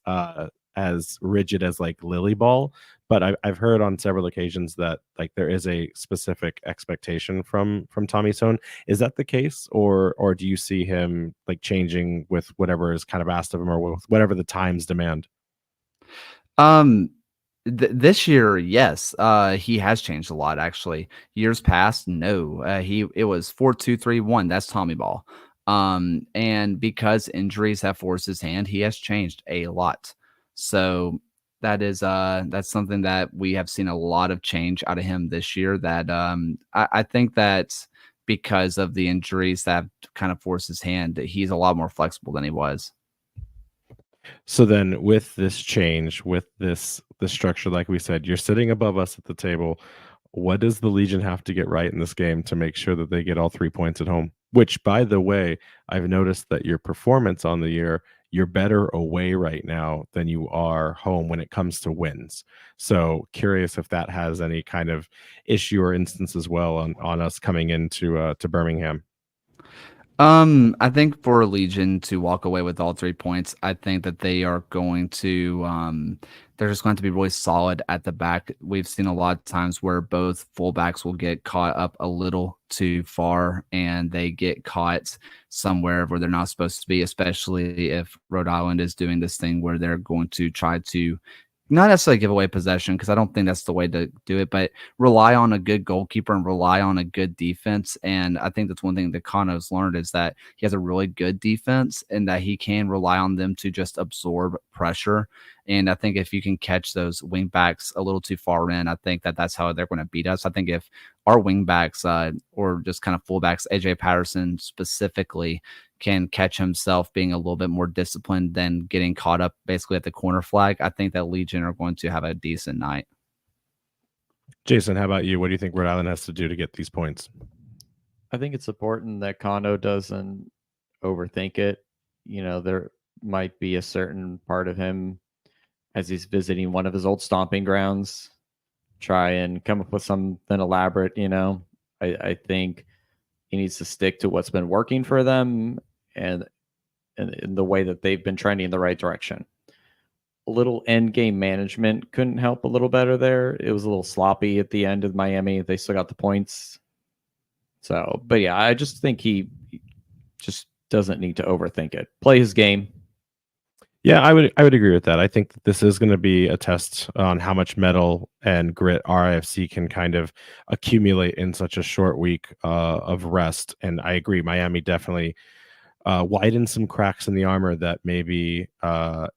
as rigid as like Lily Ball, but I've heard on several occasions that like there is a specific expectation from Tommy Sohn. Is that the case, or do you see him like changing with whatever is kind of asked of him, or with whatever the times demand?
Um, this year, yes, he has changed a lot. Actually, years past, no, it was 4-2-3-1. That's Tommy Ball. And because injuries have forced his hand, he has changed a lot. So that's something that we have seen a lot of change out of him this year. That I think that because of the injuries that have kind of forced his hand, that he's a lot more flexible than he was.
So then with this change, with this the structure, like we said, you're sitting above us at the table. What does the Legion have to get right in this game to make sure that they get all 3 points at home? Which, by the way, I've noticed that your performance on the year, you're better away right now than you are home when it comes to wins. So curious if that has any kind of issue or instance as well on us coming into to Birmingham.
I think for Legion to walk away with all 3 points, I think that they are going to they're just going to be really solid at the back. We've seen a lot of times where both fullbacks will get caught up a little too far and they get caught somewhere where they're not supposed to be, especially if Rhode Island is doing this thing where they're going to try to not necessarily give away possession, because I don't think that's the way to do it, but rely on a good goalkeeper and rely on a good defense. And I think that's one thing that Kano's learned is that he has a really good defense and that he can rely on them to just absorb pressure. And I think if you can catch those wing backs a little too far in, I think that that's how they're going to beat us. I think if our wing backs or just kind of fullbacks, AJ Patterson specifically, can catch himself being a little bit more disciplined than getting caught up basically at the corner flag, I think that Legion are going to have a decent night.
Jason, how about you? What do you think Rhode Island has to do to get these points?
I think it's important that Kano doesn't overthink it. You know, there might be a certain part of him as he's visiting one of his old stomping grounds, try and come up with something elaborate. You know, I think he needs to stick to what's been working for them and in the way that they've been trending in the right direction. A little end game management couldn't help a little better there. It was a little sloppy at the end of Miami. They still got the points. So, but yeah, I just think he just doesn't need to overthink it. Play his game.
Yeah, I would agree with that. I think that this is going to be a test on how much metal and grit RIFC can kind of accumulate in such a short week of rest. And I agree, Miami definitely widened some cracks in the armor that maybe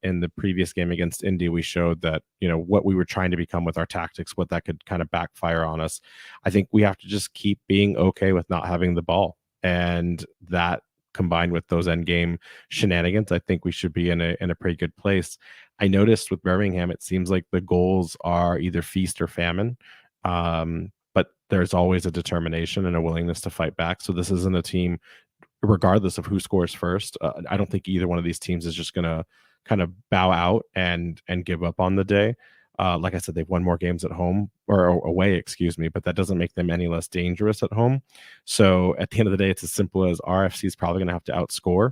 in the previous game against Indy we showed that, you know, what we were trying to become with our tactics, what that could kind of backfire on us. I think we have to just keep being okay with not having the ball, and that combined with those end game shenanigans, I think we should be in a pretty good place. I noticed with Birmingham, it seems like the goals are either feast or famine, but there's always a determination and a willingness to fight back. So this isn't a team, regardless of who scores first. I don't think either one of these teams is just going to kind of bow out and give up on the day. Like I said, they've won more games at home or away, excuse me, but that doesn't make them any less dangerous at home. So at the end of the day, it's as simple as RFC is probably going to have to outscore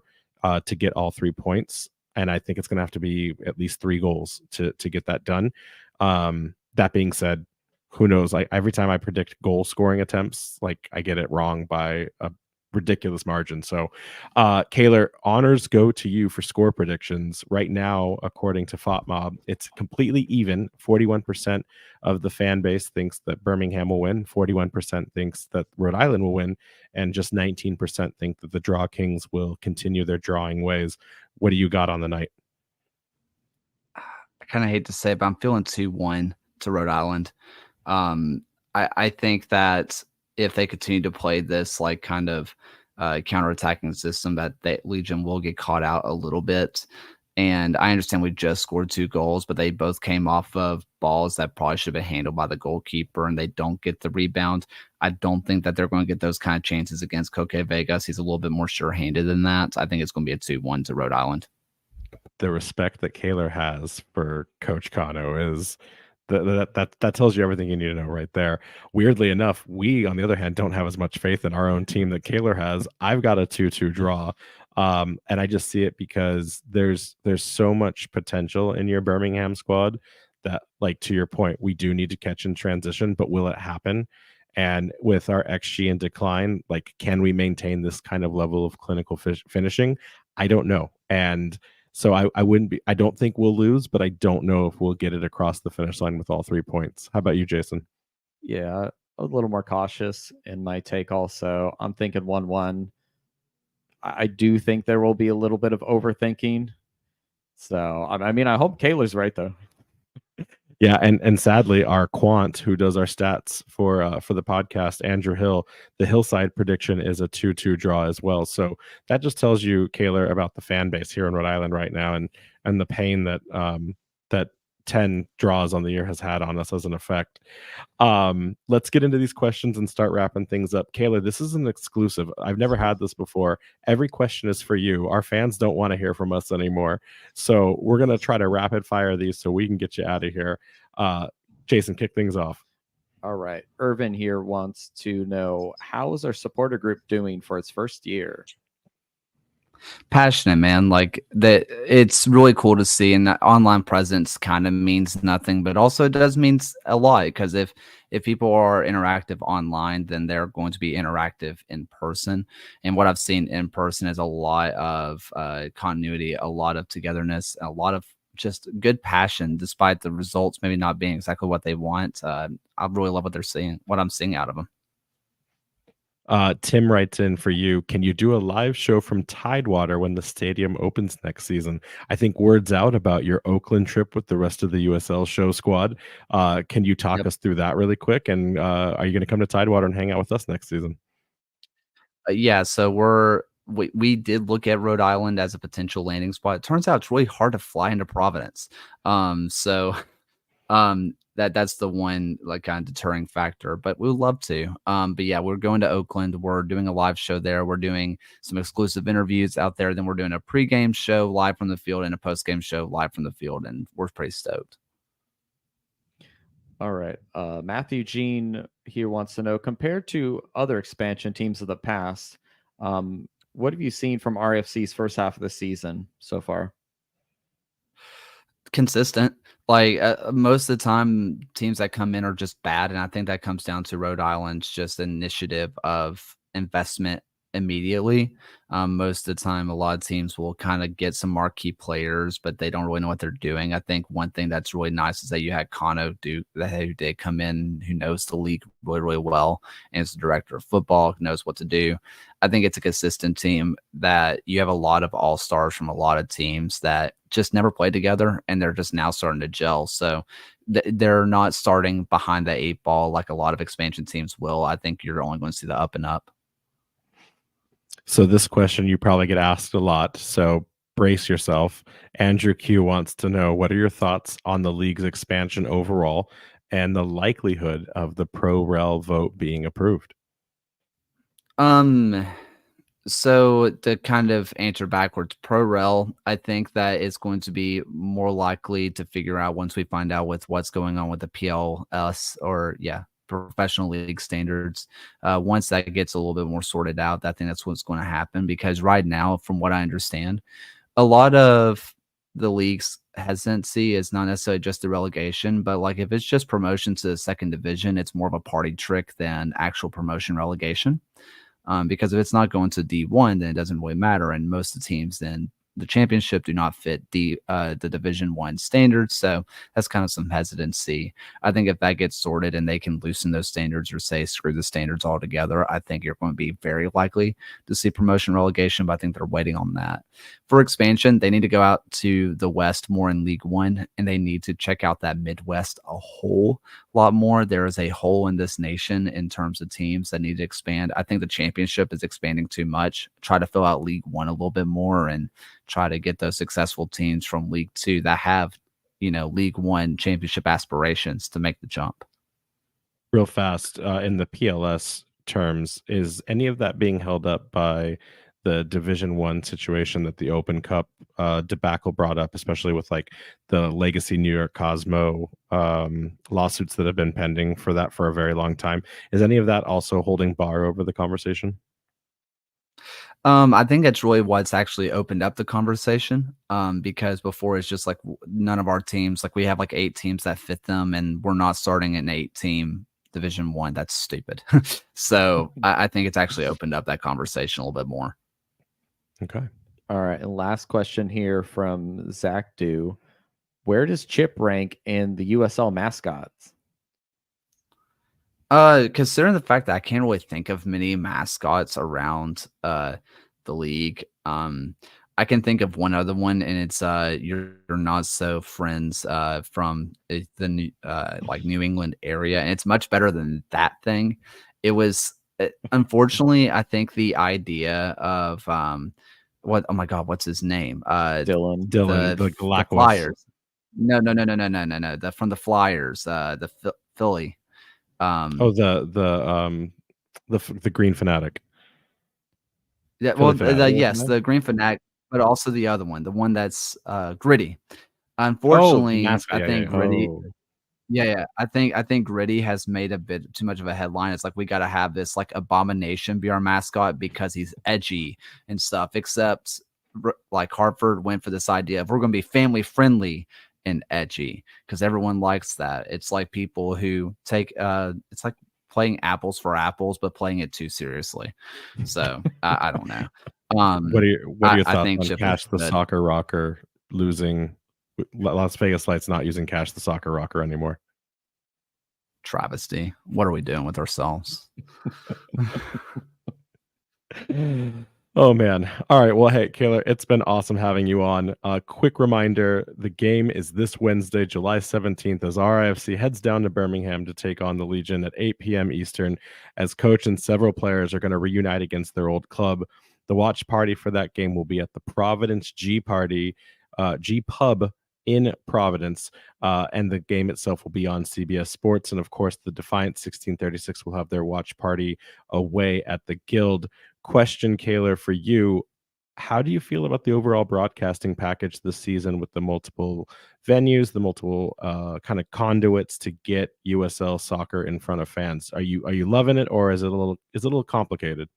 to get all 3 points. And I think it's going to have to be at least 3 goals to get that done. That being said, who knows? Like every time I predict goal scoring attempts, like I get it wrong by a ridiculous margin. So Kaylor, honors go to you for score predictions. Right now, according to FOTMob, it's completely even. 41% of the fan base thinks that Birmingham will win, 41% thinks that Rhode Island will win, and just 19% think that the Draw Kings will continue their drawing ways. What do you got on the night?
I kind of hate to say it, but I'm feeling 2-1 to Rhode Island. I think that if they continue to play this like kind of counterattacking system, that Legion will get caught out a little bit. And I understand we just scored 2 goals, but they both came off of balls that probably should have been handled by the goalkeeper, and they don't get the rebound. I don't think that they're going to get those kind of chances against Coque Vegas. He's a little bit more sure-handed than that. I think it's going to be a 2-1 to Rhode Island.
The respect that Kaylor has for Coach Kano is that tells you everything you need to know right there. Weirdly enough, we, on the other hand, don't have as much faith in our own team that Kaylor has. I've got a 2-2 draw. And I just see it because there's so much potential in your Birmingham squad that, like, to your point, we do need to catch in transition, but will it happen? And with our XG in decline, like, can we maintain this kind of level of clinical finishing? I don't know. And so I wouldn't be, I don't think we'll lose, but I don't know if we'll get it across the finish line with all 3 points. How about you, Jason?
Yeah, a little more cautious in my take also. I'm thinking 1-1. I do think there will be a little bit of overthinking. So, I mean, I hope Kaylor's right, though.
Yeah, and sadly, our quant who does our stats for the podcast, Andrew Hill, the Hillside prediction is a 2-2 draw as well. So that just tells you, Kaylor, about the fan base here in Rhode Island right now, and the pain that that 10 draws on the year has had on us as an effect. Let's get into these questions and start wrapping things up. Kaylor, this is an exclusive. I've never had this before. Every question is for you. Our fans don't want to hear from us anymore. So we're going to try to rapid fire these so we can get you out of here. Jason, kick things off.
All right. Irvin here wants to know, how is our supporter group doing for its first year?
Passionate, man. Like that, it's really cool to see. And that online presence kind of means nothing, but also it does mean a lot, because if people are interactive online, then they're going to be interactive in person. And what I've seen in person is a lot of continuity, a lot of togetherness, a lot of just good passion, despite the results maybe not being exactly what they want. I really love what I'm seeing out of them.
Tim writes in for you. Can you do a live show from Tidewater when the stadium opens next season? I think word's out about your Oakland trip with the rest of the USL show squad. Can you talk us through that really quick? And are you going to come to Tidewater and hang out with us next season?
Yeah, so we did look at Rhode Island as a potential landing spot. It turns out it's really hard to fly into Providence. That's the one like kind of deterring factor, but we would love to. But yeah, we're going to Oakland. We're doing a live show there. We're doing some exclusive interviews out there. Then we're doing a pregame show live from the field and a postgame show live from the field, and we're pretty stoked.
All right. Matthew Jean here wants to know, compared to other expansion teams of the past, what have you seen from RIFC's first half of the season so far?
Consistent. Like most of the time, teams that come in are just bad, and I think that comes down to Rhode Island's just initiative of investment immediately. Most of the time, a lot of teams will kind of get some marquee players, but they don't really know what they're doing. I think one thing that's really nice is that you had Kano Duke, who did come in, who knows the league really, really well, and is the director of football, who knows what to do. I think it's a consistent team that you have a lot of all-stars from a lot of teams that just never played together, and they're just now starting to gel. So they're not starting behind the 8 ball like a lot of expansion teams will. I think you're only going to see the up and up.
So this question you probably get asked a lot, so brace yourself. Andrew Q wants to know, what are your thoughts on the league's expansion overall and the likelihood of the pro-rel vote being approved?
So to kind of answer backwards, pro-rel, I think that is going to be more likely to figure out once we find out with what's going on with the PLS, or professional league standards. Once that gets a little bit more sorted out, I think that's what's going to happen, because right now, from what I understand, a lot of the league's hesitancy is not necessarily just the relegation, but like if it's just promotion to the second division, it's more of a party trick than actual promotion relegation. Because if it's not going to D1, then it doesn't really matter. And most of the teams then the championship do not fit the Division 1 standards. So that's kind of some hesitancy. I think if that gets sorted and they can loosen those standards, or say screw the standards altogether, I think you're going to be very likely to see promotion relegation, but I think they're waiting on that. For expansion, they need to go out to the West more in League One, and they need to check out that Midwest a whole lot more. There is a hole in this nation in terms of teams that need to expand. I think the championship is expanding too much. Try to fill out League One a little bit more and try to get those successful teams from League Two that have, League One championship aspirations to make the jump.
Real fast, in the PLS terms, is any of that being held up by the Division 1 situation that the Open Cup debacle brought up, especially with like the legacy New York Cosmo lawsuits that have been pending for that for a very long time? Is any of that also holding bar over the conversation?
I think that's really what's actually opened up the conversation. Because before it's just like none of our teams, like we have like 8 teams that fit them, and we're not starting an 8-team Division 1. That's stupid. So I think it's actually opened up that conversation a little bit more.
Okay.
All right. And last question here from Zach Dew. Where does Chip rank in the USL mascots?
Considering the fact that I can't really think of many mascots around the league, I can think of one other one, and it's your not so friends from the New England area, and it's much better than that thing. It was unfortunately, I think the idea of what oh my god, what's his name?
Dylan.
The
The Flyers. No, from the Flyers, the Philly.
Oh, the Green Fanatic.
Yeah,
Philly
well,
Fanatic.
yes, the Green Fanatic, but also the other one, the one that's Gritty.
Oh,
Unfortunately,
mascot.
I
Yeah,
think
yeah.
Gritty.
Oh,
Yeah. I think Gritty has made a bit too much of a headline. It's like we got to have this like abomination be our mascot because he's edgy and stuff. Except like Hartford went for this idea of we're going to be family friendly and edgy because everyone likes that. It's like people who take it's like playing apples for apples, but playing it too seriously. So I don't know.
What are your
I
thoughts
think
on
Chip
Cash
is
the
good.
Soccer Rocker losing? Las Vegas Lights not using Cash the Soccer Rocker anymore.
Travesty. What are we doing with ourselves?
Oh man. All right. Well, hey, Kaylor, it's been awesome having you on. Quick reminder, the game is this Wednesday, July 17th, as RIFC heads down to Birmingham to take on the Legion at 8 p.m. Eastern, as coach and several players are going to reunite against their old club. The watch party for that game will be at the Providence G Pub in Providence, and the game itself will be on CBS Sports. And of course, the Defiant 1636 will have their watch party away at the Guild. Question, Kaylor, for you: how do you feel about the overall broadcasting package this season with the multiple venues, the multiple kind of conduits to get USL soccer in front of fans? Are you loving it, or is it a little complicated?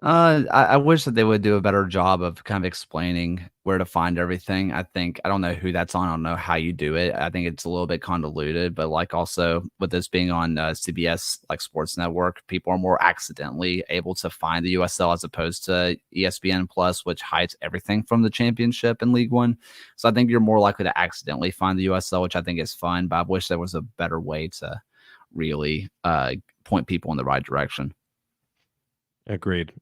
I wish that they would do a better job of kind of explaining where to find everything. I don't know who that's on. I don't know how you do it. I think it's a little bit convoluted, but like also with this being on CBS, like Sports Network, people are more accidentally able to find the USL as opposed to ESPN Plus, which hides everything from the championship and League One. So I think you're more likely to accidentally find the USL, which I think is fun, but I wish there was a better way to really point people in the right direction.
Agreed.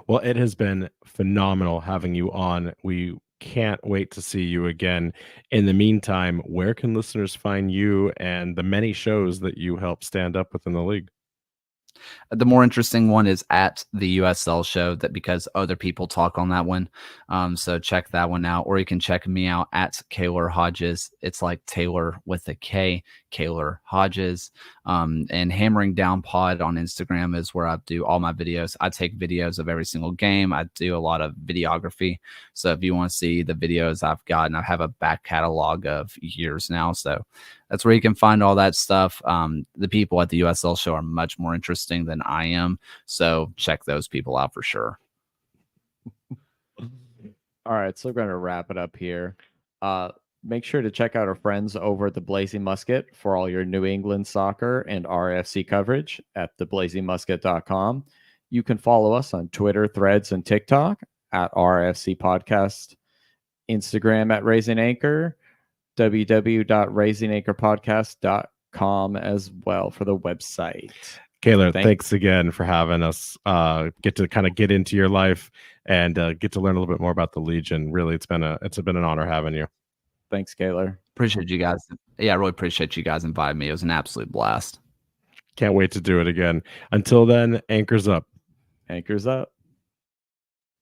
Well, it has been phenomenal having you on. We can't wait to see you again. In the meantime, where can listeners find you and the many shows that you help stand up within the league?
The more interesting one is at the USL show, that because other people talk on that one. So check that one out, or you can check me out at Kaylor Hodges. It's like Taylor with a K, Kaylor Hodges. And Hammering Down Pod on Instagram is where I do all my videos. I take videos of every single game. I do a lot of videography. So if you want to see the videos I've got, and I have a back catalog of years now. So that's where you can find all that stuff. The people at the USL show are much more interesting than I am. So check those people out for sure.
all right. So we're going to wrap it up here. Make sure to check out our friends over at the Blazing Musket for all your New England soccer and RFC coverage at theblazingmusket.com. You can follow us on Twitter, Threads, and TikTok at RFC Podcast, Instagram at Raising Anchor, www.raisinganchorpodcast.com as well for the website.
Kaylor, thanks again for having us get to kind of get into your life and get to learn a little bit more about the Legion. Really, it's been an honor having you.
Thanks, Kaylor.
Appreciate you guys. Yeah, I really appreciate you guys inviting me. It was an absolute blast.
Can't wait to do it again. Until then, anchors up.
Anchors up.